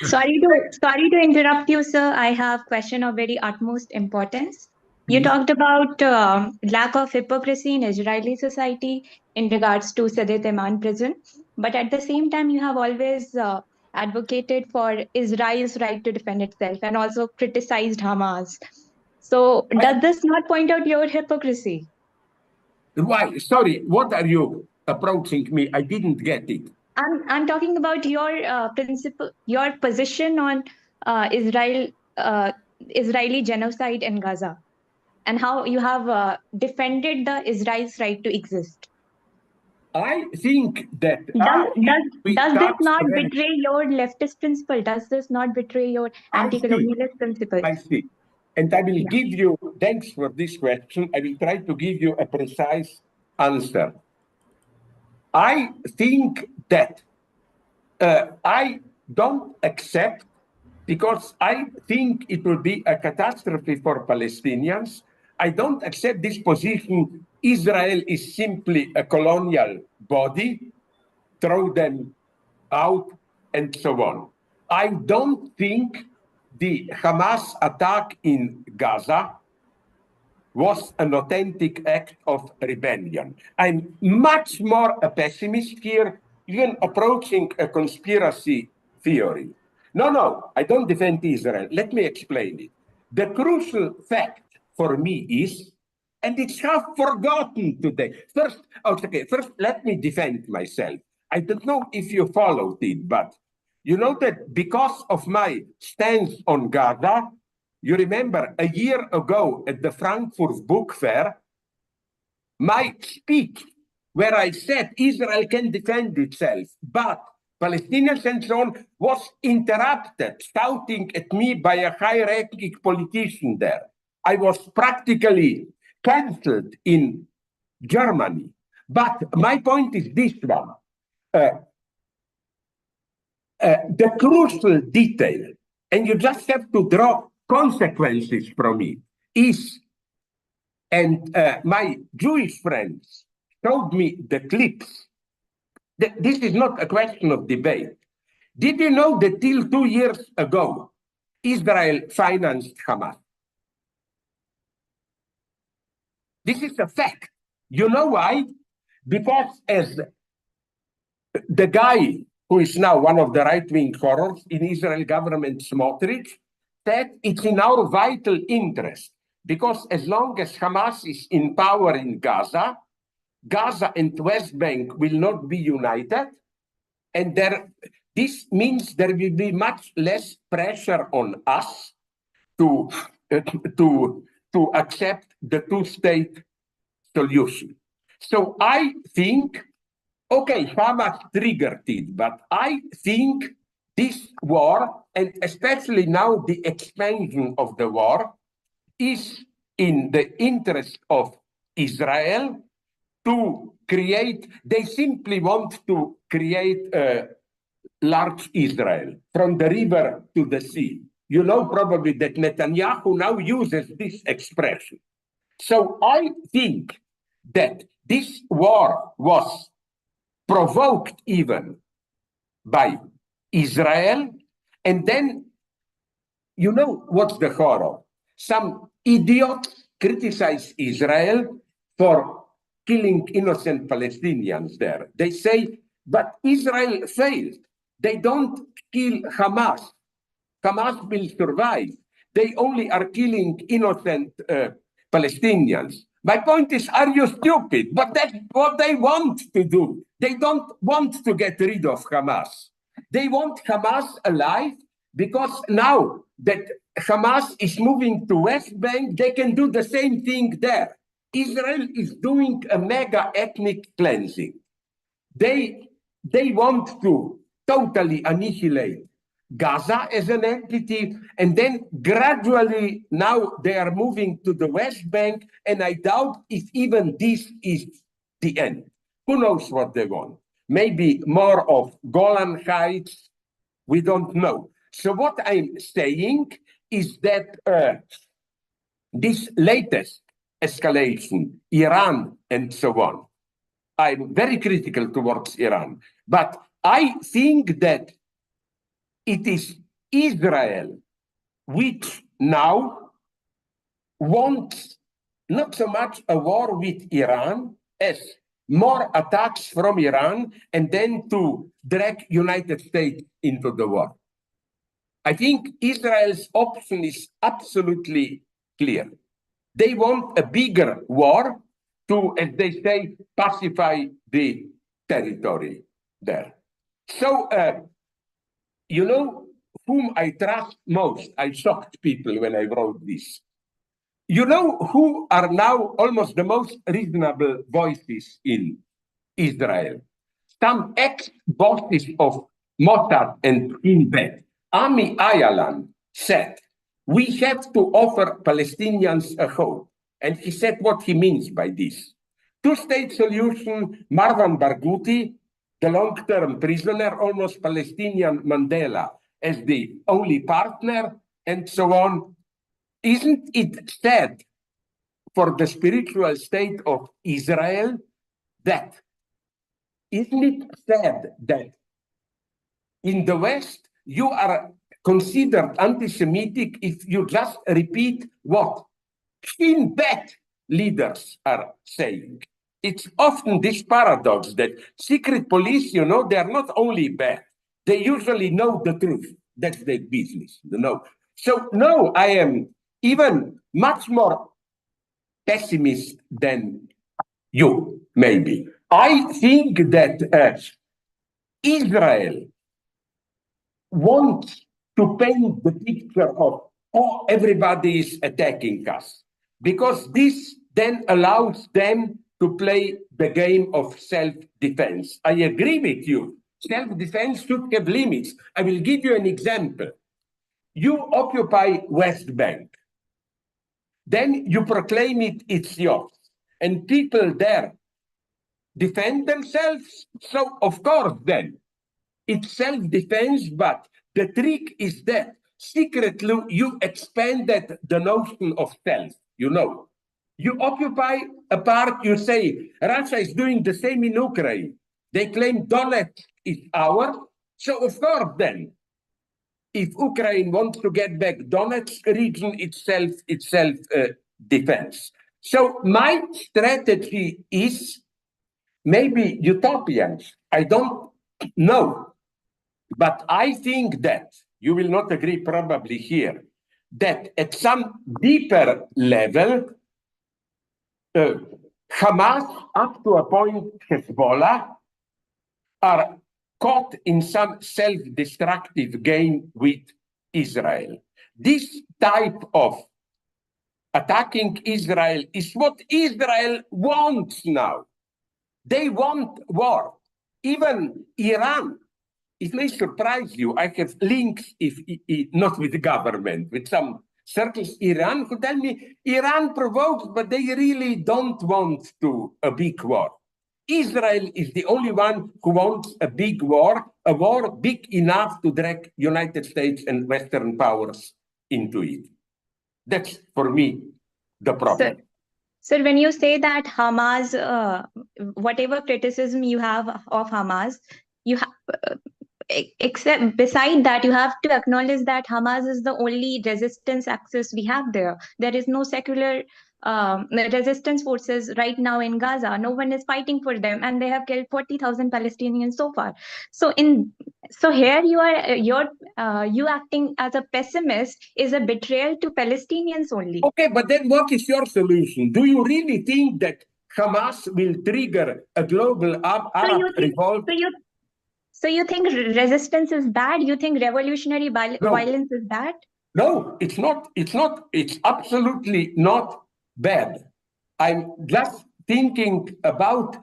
Sorry to interrupt you, sir. I have question of very utmost importance. You talked about lack of hypocrisy in Israeli society in regards to Sadet Eman prison, but at the same time, you have always advocated for Israel's right to defend itself and also criticized Hamas. So does this not point out your hypocrisy? Why? Sorry, what are you approaching me? I didn't get it. I'm talking about your principle, your position on Israeli genocide in Gaza, and how you have defended the Israel's right to exist. I think that does this not betray your leftist principle? Does this not betray your anti-colonialist principles? I see. And I will give you, thanks for this question, I will try to give you a precise answer. I think that I don't accept, because I think it will be a catastrophe for Palestinians. I don't accept this position. Israel is simply a colonial body, throw them out, and so on. I don't think the Hamas attack in Gaza was an authentic act of rebellion. I'm much more a pessimist here, even approaching a conspiracy theory. No, I don't defend Israel. Let me explain it. The crucial fact for me is, and it's half forgotten today. First, let me defend myself. I don't know if you followed it, but you know that because of my stance on Gaza, you remember a year ago at the Frankfurt Book Fair, my speech where I said Israel can defend itself, but Palestinians and so on was interrupted, shouting at me by a high-ranking politician there. I was practically cancelled in Germany. But my point is this one. The crucial detail, and you just have to draw consequences from it, is, and my Jewish friends showed me the clips. This is not a question of debate. Did you know that till 2 years ago, Israel financed Hamas? This is a fact. You know why? Because as the guy who is now one of the right-wing horrors in Israel government, Smotrich, said it's in our vital interest, because as long as Hamas is in power in Gaza, Gaza and West Bank will not be united, and this means there will be much less pressure on us to accept the two-state solution. So I think, okay, Hamas triggered it, but I think this war, and especially now the expansion of the war, is in the interest of Israel to create, they simply want to create large Israel, from the river to the sea. You know probably that Netanyahu now uses this expression. So I think that this war was provoked even by Israel, and then you know what's the horror? Some idiots criticize Israel for killing innocent Palestinians there. They say, but Israel failed. They don't kill Hamas. Hamas will survive. They only are killing innocent Palestinians. My point is, are you stupid? But that's what they want to do. They don't want to get rid of Hamas. They want Hamas alive because now that Hamas is moving to West Bank, they can do the same thing there. Israel is doing a mega ethnic cleansing. They want to totally annihilate Gaza as an entity, and then gradually now they are moving to the West Bank, and I doubt if even this is the end. Who knows what they want? Maybe more of Golan Heights, we don't know. So what I'm saying is that this latest escalation, Iran and so on, I'm very critical towards Iran, but I think that it is Israel which now wants not so much a war with Iran as more attacks from Iran and then to drag United States into the war. I think Israel's option is absolutely clear. They want a bigger war to, as they say, pacify the territory there. So, you know whom I trust most? I shocked people when I wrote this. You know who are now almost the most reasonable voices in Israel? Some ex-bosses of Mossad and Shin Bet. Ami Ayalan said, we have to offer Palestinians a hope. And he said what he means by this. Two-state solution, Marwan Barghouti, the long-term prisoner, almost Palestinian Mandela, as the only partner, and so on. Isn't it sad for the spiritual state of Israel that, isn't it sad that in the West you are considered anti-Semitic if you just repeat what Shin Bet leaders are saying? It's often this paradox that secret police, you know, they are not only bad, they usually know the truth. That's their business, you know. So no, I am even much more pessimist than you, maybe. I think that Israel wants to paint the picture of, oh, everybody is attacking us, because this then allows them to play the game of self-defense. I agree with you. Self-defense should have limits. I will give you an example. You occupy West Bank. Then you proclaim it's yours. And people there defend themselves. So, of course, then, it's self-defense, but the trick is that secretly you expanded the notion of self, you know. You occupy a part, you say, Russia is doing the same in Ukraine. They claim Donetsk is ours. So, of course, then, if Ukraine wants to get back Donetsk region, it's self-defense. So my strategy is maybe utopian. I don't know. But I think that, you will not agree probably here, that at some deeper level, Hamas, up to a point, Hezbollah, are caught in some self-destructive game with Israel. This type of attacking Israel is what Israel wants now. They want war. Even Iran, it may surprise you, I have links, if not with the government, with some circles, Iran, who tell me Iran provokes, but they really don't want a big war. Israel is the only one who wants a big war, a war big enough to drag United States and Western powers into it. That's, for me, the problem. Sir, when you say that Hamas, whatever criticism you have of Hamas, you have, except beside that, you have to acknowledge that Hamas is the only resistance axis we have there. There is no secular resistance forces right now in Gaza. No one is fighting for them, and they have killed 40,000 Palestinians so far. So here you acting as a pessimist is a betrayal to Palestinians only. Okay, but then what is your solution? Do you really think that Hamas will trigger a global Arab revolt? So you think resistance is bad? You think revolutionary violence is bad? No, it's not. It's not. It's absolutely not bad. I'm just thinking about,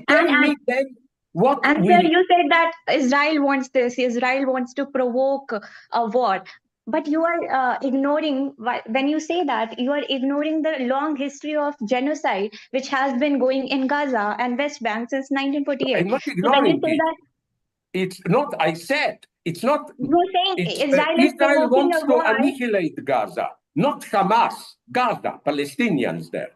tell me then what and sir, you said that Israel wants this. Israel wants to provoke a war. But you are ignoring, when you say that, you are ignoring the long history of genocide which has been going in Gaza and West Bank since 1948. I'm not ignoring it. It's not, I said, it's not. You're saying Israel wants to annihilate Gaza, not Hamas. Gaza, Palestinians there.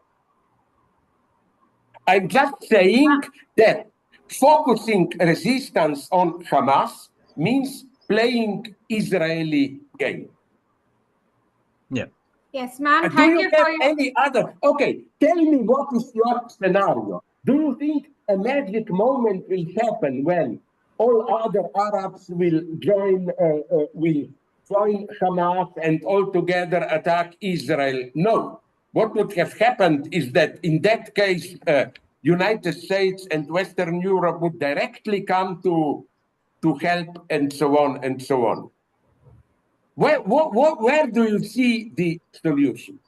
I'm just saying that focusing resistance on Hamas means playing Israeli game. Yeah. Yes, ma'am. Do you have any other? Okay, tell me what is your scenario. Do you think a magic moment will happen when all other Arabs will join Hamas and all together attack Israel? No. What would have happened is that in that case, United States and Western Europe would directly come to help and so on and so on. Where do you see the solution?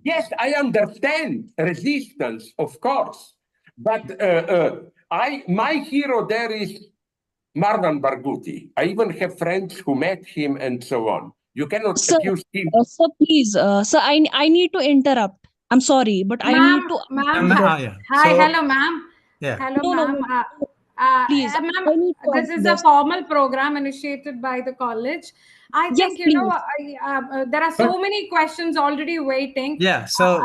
Yes, I understand resistance, of course, but my hero there is Marwan Barghouti. I even have friends who met him and so on. You cannot accuse him. Sir, please, sir, I need to interrupt. I'm sorry, but I need to. Hello, ma'am. Yeah. Hello, ma'am. Please, ma'am, this is a formal program initiated by the college. I think, you know, there are so many questions already waiting. Yeah, so...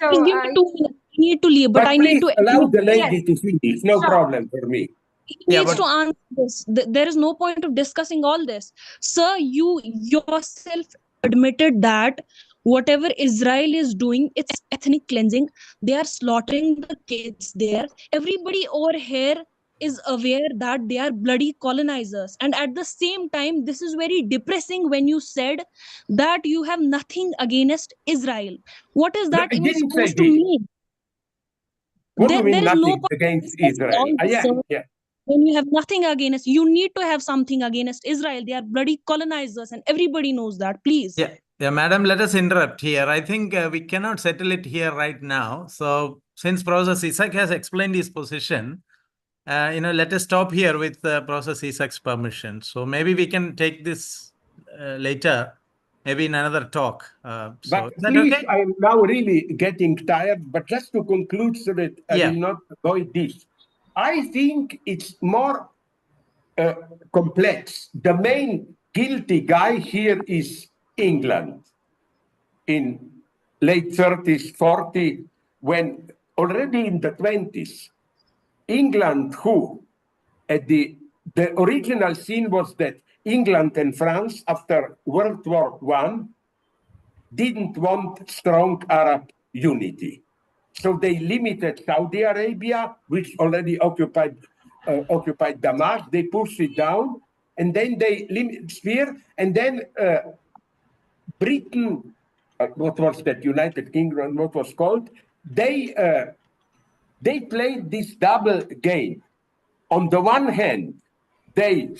give me 2 minutes. I need to leave, but I need to... allow the lady to finish. No problem for me. He needs to answer this. There is no point of discussing all this. Sir, you yourself admitted that whatever Israel is doing, it's ethnic cleansing. They are slaughtering the kids there. Everybody over here is aware that they are bloody colonizers. And at the same time, this is very depressing when you said that you have nothing against Israel. What is that even supposed to mean? What do you mean nothing against Israel? When you have nothing against, you need to have something against Israel. They are bloody colonizers and everybody knows that. Please. Yeah, madam, let us interrupt here. I think we cannot settle it here right now. So since Professor Isaac has explained his position, let us stop here with Professor Isaac's permission. So maybe we can take this later, maybe in another talk. But please, okay? I'm now really getting tired, but just to conclude so that I will not avoid this. I think it's more complex. The main guilty guy here is England in late 30s, 40s, when already in the 20s, England, who at the original scene was that England and France, after World War I, didn't want strong Arab unity. So they limited Saudi Arabia, which already occupied Damas. They pushed it down, and then they limited Sphere, and then Britain, what was that, United Kingdom, what was called, they played this double game. On the one hand, they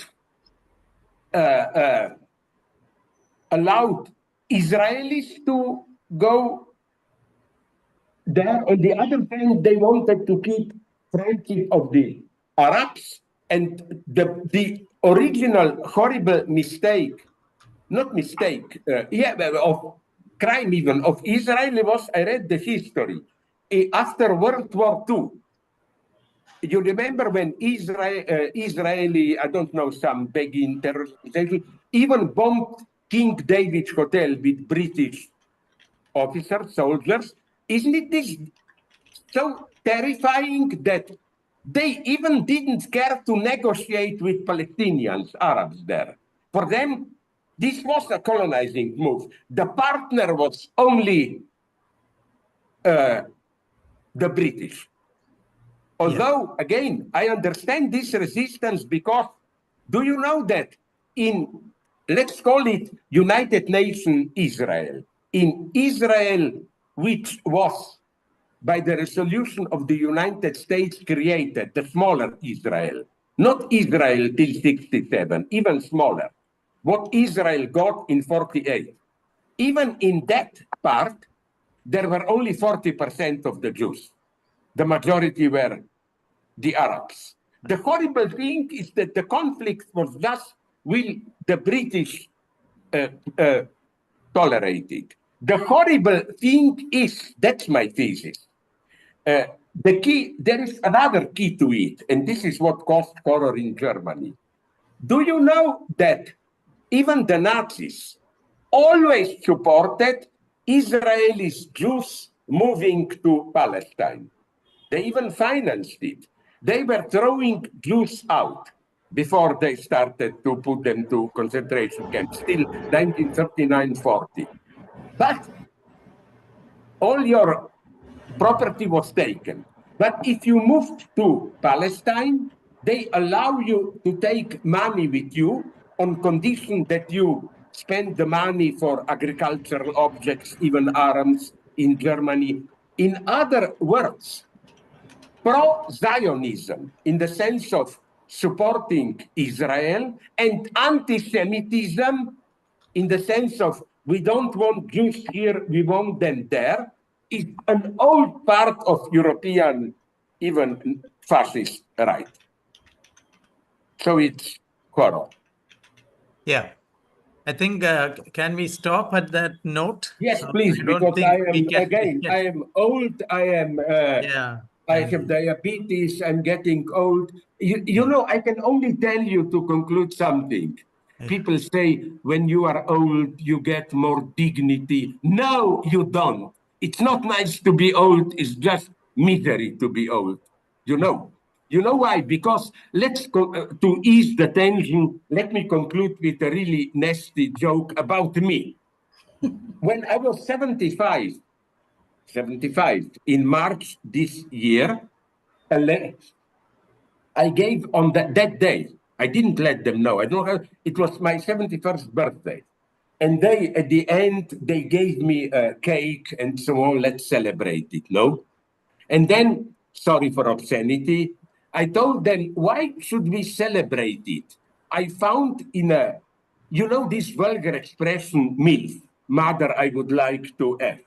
allowed Israelis to go there. On the other hand, they wanted to keep friendship of the Arabs, and the original horrible mistake, not mistake, of crime even of Israel was, I read the history, after World War II, You remember when Israeli, I don't know, some Begin terrorist even bombed King David's Hotel with British officers, soldiers? Isn't it this so terrifying that they even didn't care to negotiate with Palestinians, Arabs there? For them, this was a colonizing move. The partner was only the British. Although, again, I understand this resistance because do you know that in, let's call it United Nations Israel, in Israel, which was by the resolution of the United States created, the smaller Israel, not Israel till 67, even smaller, what Israel got in 48. Even in that part, there were only 40% of the Jews. The majority were the Arabs. The horrible thing is that the conflict was just will the British tolerate it. The horrible thing is, that's my thesis. The key, there is another key to it, and this is what caused horror in Germany. Do you know that even the Nazis always supported Israeli Jews moving to Palestine? They even financed it. They were throwing Jews out before they started to put them to concentration camps, still 1939-40. But all your property was taken. But if you moved to Palestine, they allow you to take money with you on condition that you spend the money for agricultural objects, even arms in Germany. In other words, pro-Zionism in the sense of supporting Israel and anti-Semitism in the sense of we don't want Jews here, we want them there, is an old part of European, even fascist right. So it's horror. Yeah. I think, can we stop at that note? Yes, please, because I am, again, I am old, I am, I have diabetes, I'm getting old. You know, I can only tell you to conclude something. People say when you are old, you get more dignity. No, you don't. It's not nice to be old, it's just misery to be old. You know? You know why? Because to ease the tension, let me conclude with a really nasty joke about me. When I was 75 in March this year, I gave on that day, I didn't let them know. I don't have, it was my 71st birthday. And they, at the end, they gave me a cake and so on, let's celebrate it, no? And then, sorry for obscenity, I told them, why should we celebrate it? I found in a, you know, this vulgar expression, MILF, mother I would like to have.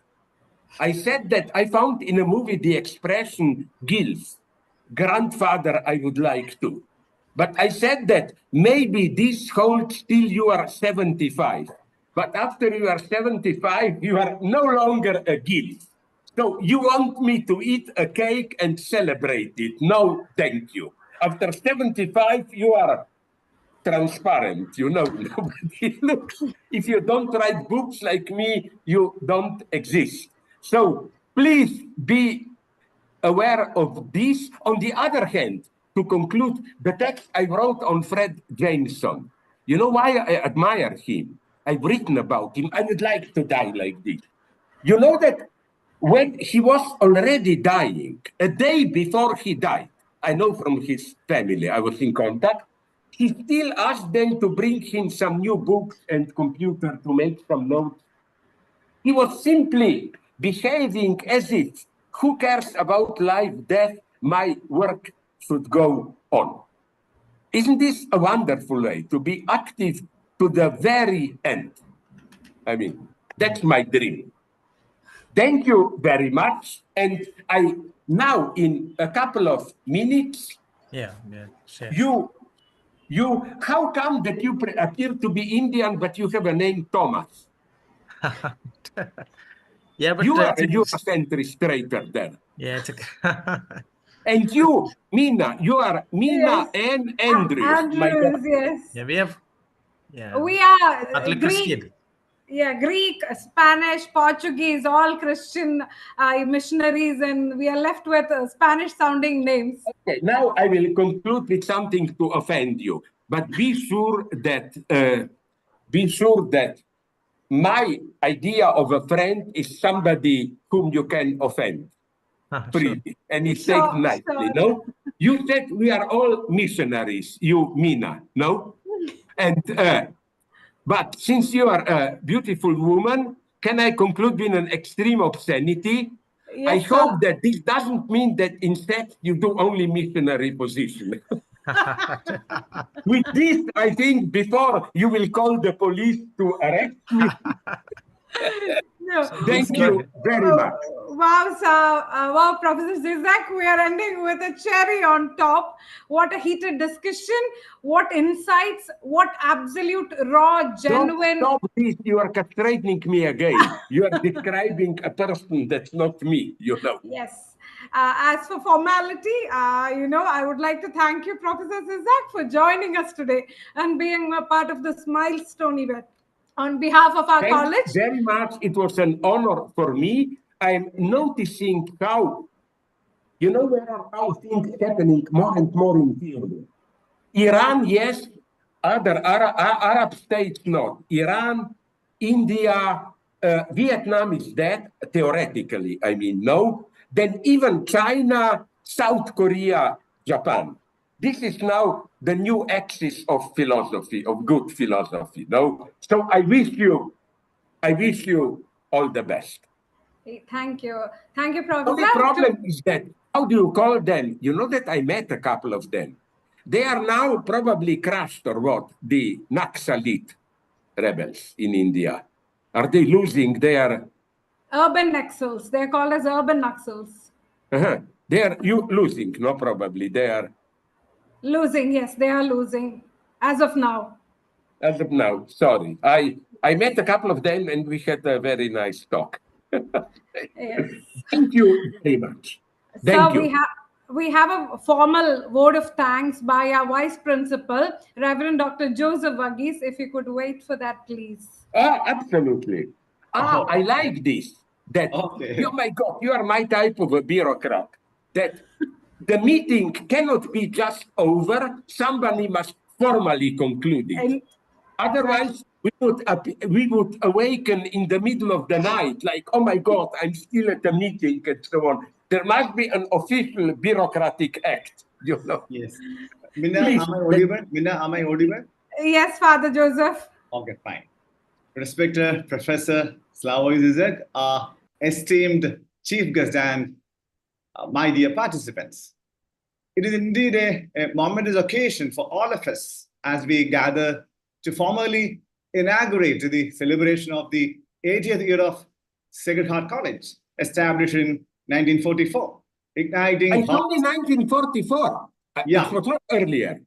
I said that I found in a movie the expression GILF, grandfather I would like to. But I said that maybe this holds till you are 75. But after you are 75, you are no longer a GILF. So you want me to eat a cake and celebrate it? No, thank you. After 75, you are transparent, you know, nobody looks. If you don't write books like me, you don't exist. So please be aware of this. On the other hand, to conclude, the text I wrote on Fred Jameson, you know why I admire him? I've written about him. I would like to die like this. You know that when he was already dying, a day before he died, I know from his family, I was in contact, he still asked them to bring him some new books and computer to make some notes. He was simply behaving as if, who cares about life, death, my work should go on. Isn't this a wonderful way to be active to the very end? I mean, that's my dream. Thank you very much. And I now, in a couple of minutes, sure. How come that you appear to be Indian, but you have a name Thomas? Yeah, but you are a Eurocentrist traitor then. Yeah, And you, Mina, you are Mina and Andrews. Andrews, yes. Yeah, we have. Yeah. We are Catholic Greek. Christian. Yeah, Greek, Spanish, Portuguese, all Christian missionaries, and we are left with Spanish-sounding names. Okay, now I will conclude with something to offend you, but be sure that my idea of a friend is somebody whom you can offend freely, Sure. and it's said nicely. No, you said we are all missionaries. You, Mina, no, and. But since you are a beautiful woman, can I conclude with an extreme obscenity? Yes, I hope that this doesn't mean that in sex you do only missionary position. With this, I think before you will call the police to arrest me. No. Thank you very much. Wow, sir. Wow, Professor Zizek, we are ending with a cherry on top. What a heated discussion. What insights. What absolute raw, genuine. Don't stop this. You are castrating me again. You are describing a person that's not me, you know. Yes. As for formality, I would like to thank you, Professor Zizek, for joining us today and being a part of this milestone event. On behalf of our college. Thank you very much. It was an honor for me. I'm noticing how, there are how things happening more and more in theory. Iran, yes. Other Arab states, not. Iran, India, Vietnam is dead, theoretically, no. Then even China, South Korea, Japan. This is now the new axis of philosophy, of good philosophy, no? So I wish you all the best. Thank you. Thank you, Professor. The only problem is that, how do you call them? You know that I met a couple of them. They are now probably crushed or what? The Naxalite rebels in India. Are they losing their... Urban Naxals. They're called as urban Naxals. They are losing, no, probably. They are... Losing, yes, they are losing as of now. As of now, sorry. I met a couple of them and we had a very nice talk. Yes. Thank you very much. Thank you. We have a formal vote of thanks by our Vice Principal, Reverend Dr. Joseph Vagis. If you could wait for that, please. Absolutely. I like this. That, okay. Oh my God, you are my type of a bureaucrat. That the meeting cannot be just over. Somebody must formally conclude it. Otherwise, we would awaken in the middle of the night, like, oh my God, I'm still at a meeting and so on. There must be an official bureaucratic act, you know. Yes. Mina, am I audible? Mina, am I audible? Yes, Father Joseph. Okay, fine. Respected Professor Slavoj Zizek, our esteemed chief guest and my dear participants. It is indeed a momentous occasion for all of us as we gather to formally inaugurate the celebration of the 80th year of Sacred Heart College, established in 1944. Igniting it's only 1944. Yeah. It was not earlier.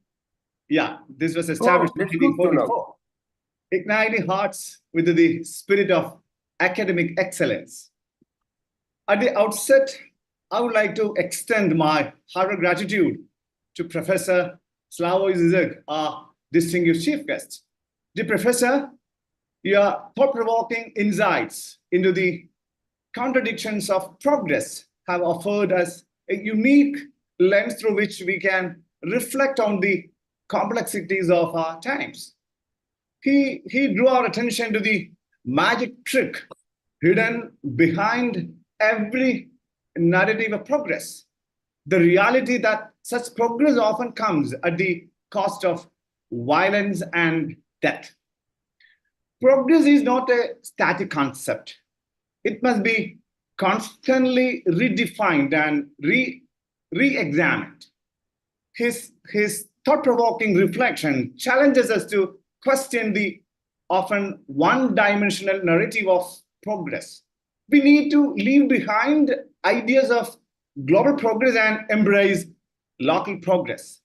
Yeah, this was established in 1944. Igniting hearts with the spirit of academic excellence. At the outset, I would like to extend my heartfelt gratitude to Professor Slavoj Zizek, our distinguished chief guest. The Professor, your thought-provoking insights into the contradictions of progress have offered us a unique lens through which we can reflect on the complexities of our times. He drew our attention to the magic trick hidden behind every narrative of progress. The reality that such progress often comes at the cost of violence and death. Progress is not a static concept. It must be constantly redefined and re-examined. His thought-provoking reflection challenges us to question the often one-dimensional narrative of progress. We need to leave behind ideas of global progress and embrace local progress.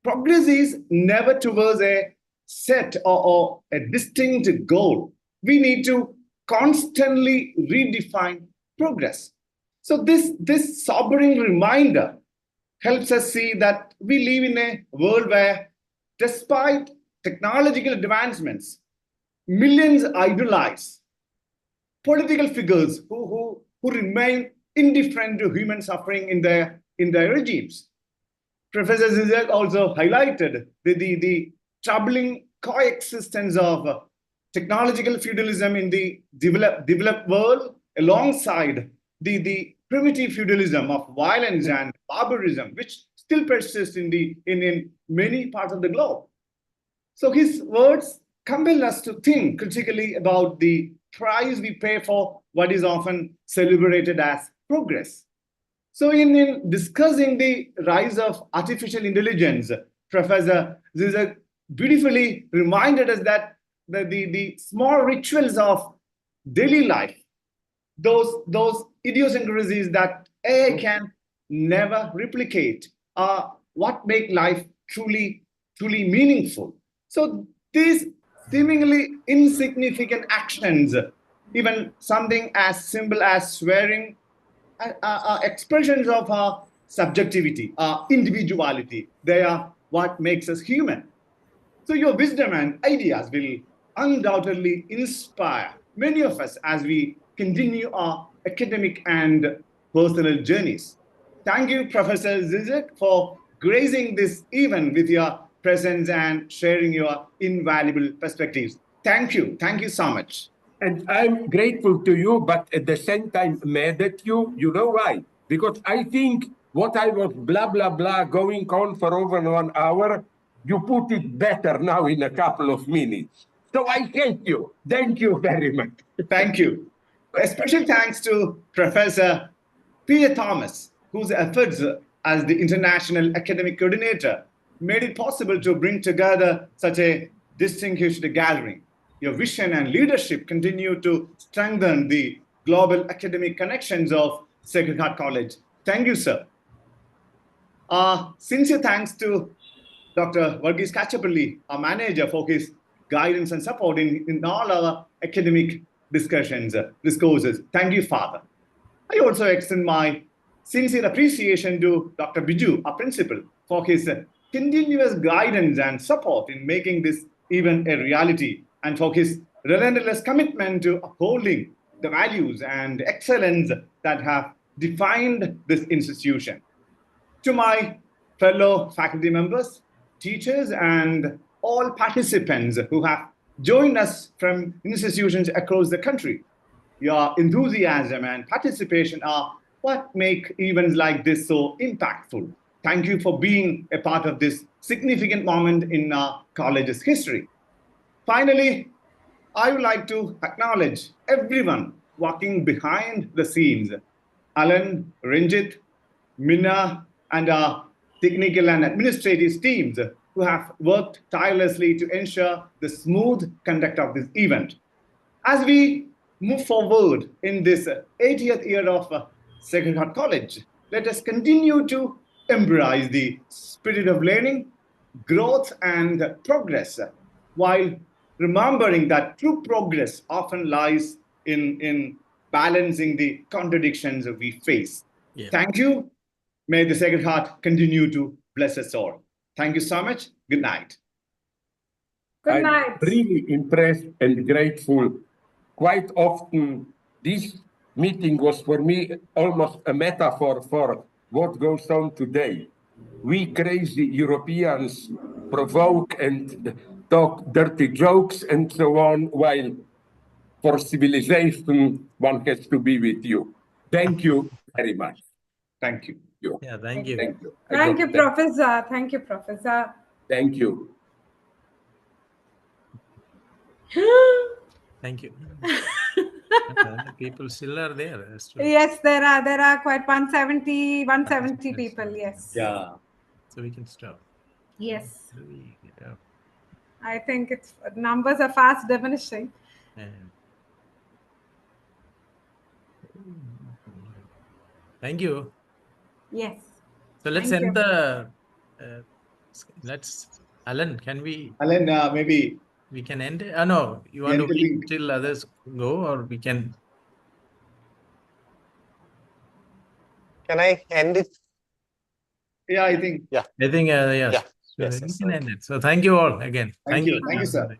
Progress is never towards a set or a distinct goal. We need to constantly redefine progress. So this sobering reminder helps us see that we live in a world where, despite technological advancements, millions idolize political figures who remain indifferent to human suffering in their regimes. Professor Zizek also highlighted the troubling coexistence of technological feudalism in the developed world alongside the primitive feudalism of violence and barbarism, which still persists in many parts of the globe. So his words compel us to think critically about the price we pay for what is often celebrated as progress. So in discussing the rise of artificial intelligence, Professor Zizek beautifully reminded us that the small rituals of daily life, those idiosyncrasies that AI can never replicate, are what make life truly meaningful. So these seemingly insignificant actions, even something as simple as swearing, are expressions of our subjectivity, our individuality. They are what makes us human. So your wisdom and ideas will undoubtedly inspire many of us as we continue our academic and personal journeys. Thank you, Professor Zizek, for gracing this event with your presence and sharing your invaluable perspectives. Thank you. Thank you so much. And I'm grateful to you, but at the same time mad at you. You know why? Because I think what I was blah, blah, blah going on for over 1 hour, you put it better now in a couple of minutes. So I thank you. Thank you very much. Thank you. A special thanks to Professor Peter Thomas, whose efforts as the International Academic Coordinator made it possible to bring together such a distinguished gathering. Your vision and leadership continue to strengthen the global academic connections of Sacred Heart College. Thank you, sir. Sincere thanks to Dr. Varghese Kachapalli, our manager, for his guidance and support in all our academic discourses. Thank you, Father. I also extend my sincere appreciation to Dr. Biju, our principal, for his continuous guidance and support in making this event a reality, and for his relentless commitment to upholding the values and excellence that have defined this institution. To my fellow faculty members, teachers, and all participants who have joined us from institutions across the country, your enthusiasm and participation are what make events like this so impactful. Thank you for being a part of this significant moment in our college's history. Finally, I would like to acknowledge everyone working behind the scenes: Alan, Ranjit, Minna, and our technical and administrative teams who have worked tirelessly to ensure the smooth conduct of this event. As we move forward in this 80th year of Sacred Heart College, let us continue to embrace the spirit of learning, growth, and progress, while remembering that true progress often lies in balancing the contradictions we face. Yeah. Thank you. May the Sacred Heart continue to bless us all. Thank you so much. Good night. Good night. I'm really impressed and grateful. Quite often, this meeting was for me almost a metaphor for what goes on today. We crazy Europeans provoke and talk dirty jokes and so on, while for civilization, one has to be with you. Thank you very much. Thank you. Yeah, thank you. Thank you. Thank you, Professor. Thank you, Professor. Thank you. Thank you. People still are there. Yes, there are quite 170 people. Yes. Yeah. So we can stop. Yes. I think it's numbers are fast diminishing. Thank you. Yes. So let's end the. Alan, can we? Alan, maybe we can end it. No, you want to wait till others go, or we can. Can I end it? Yeah, I think. I think, yes. Yes, We can end it. So thank you all again. Thank you. Thank you, sir.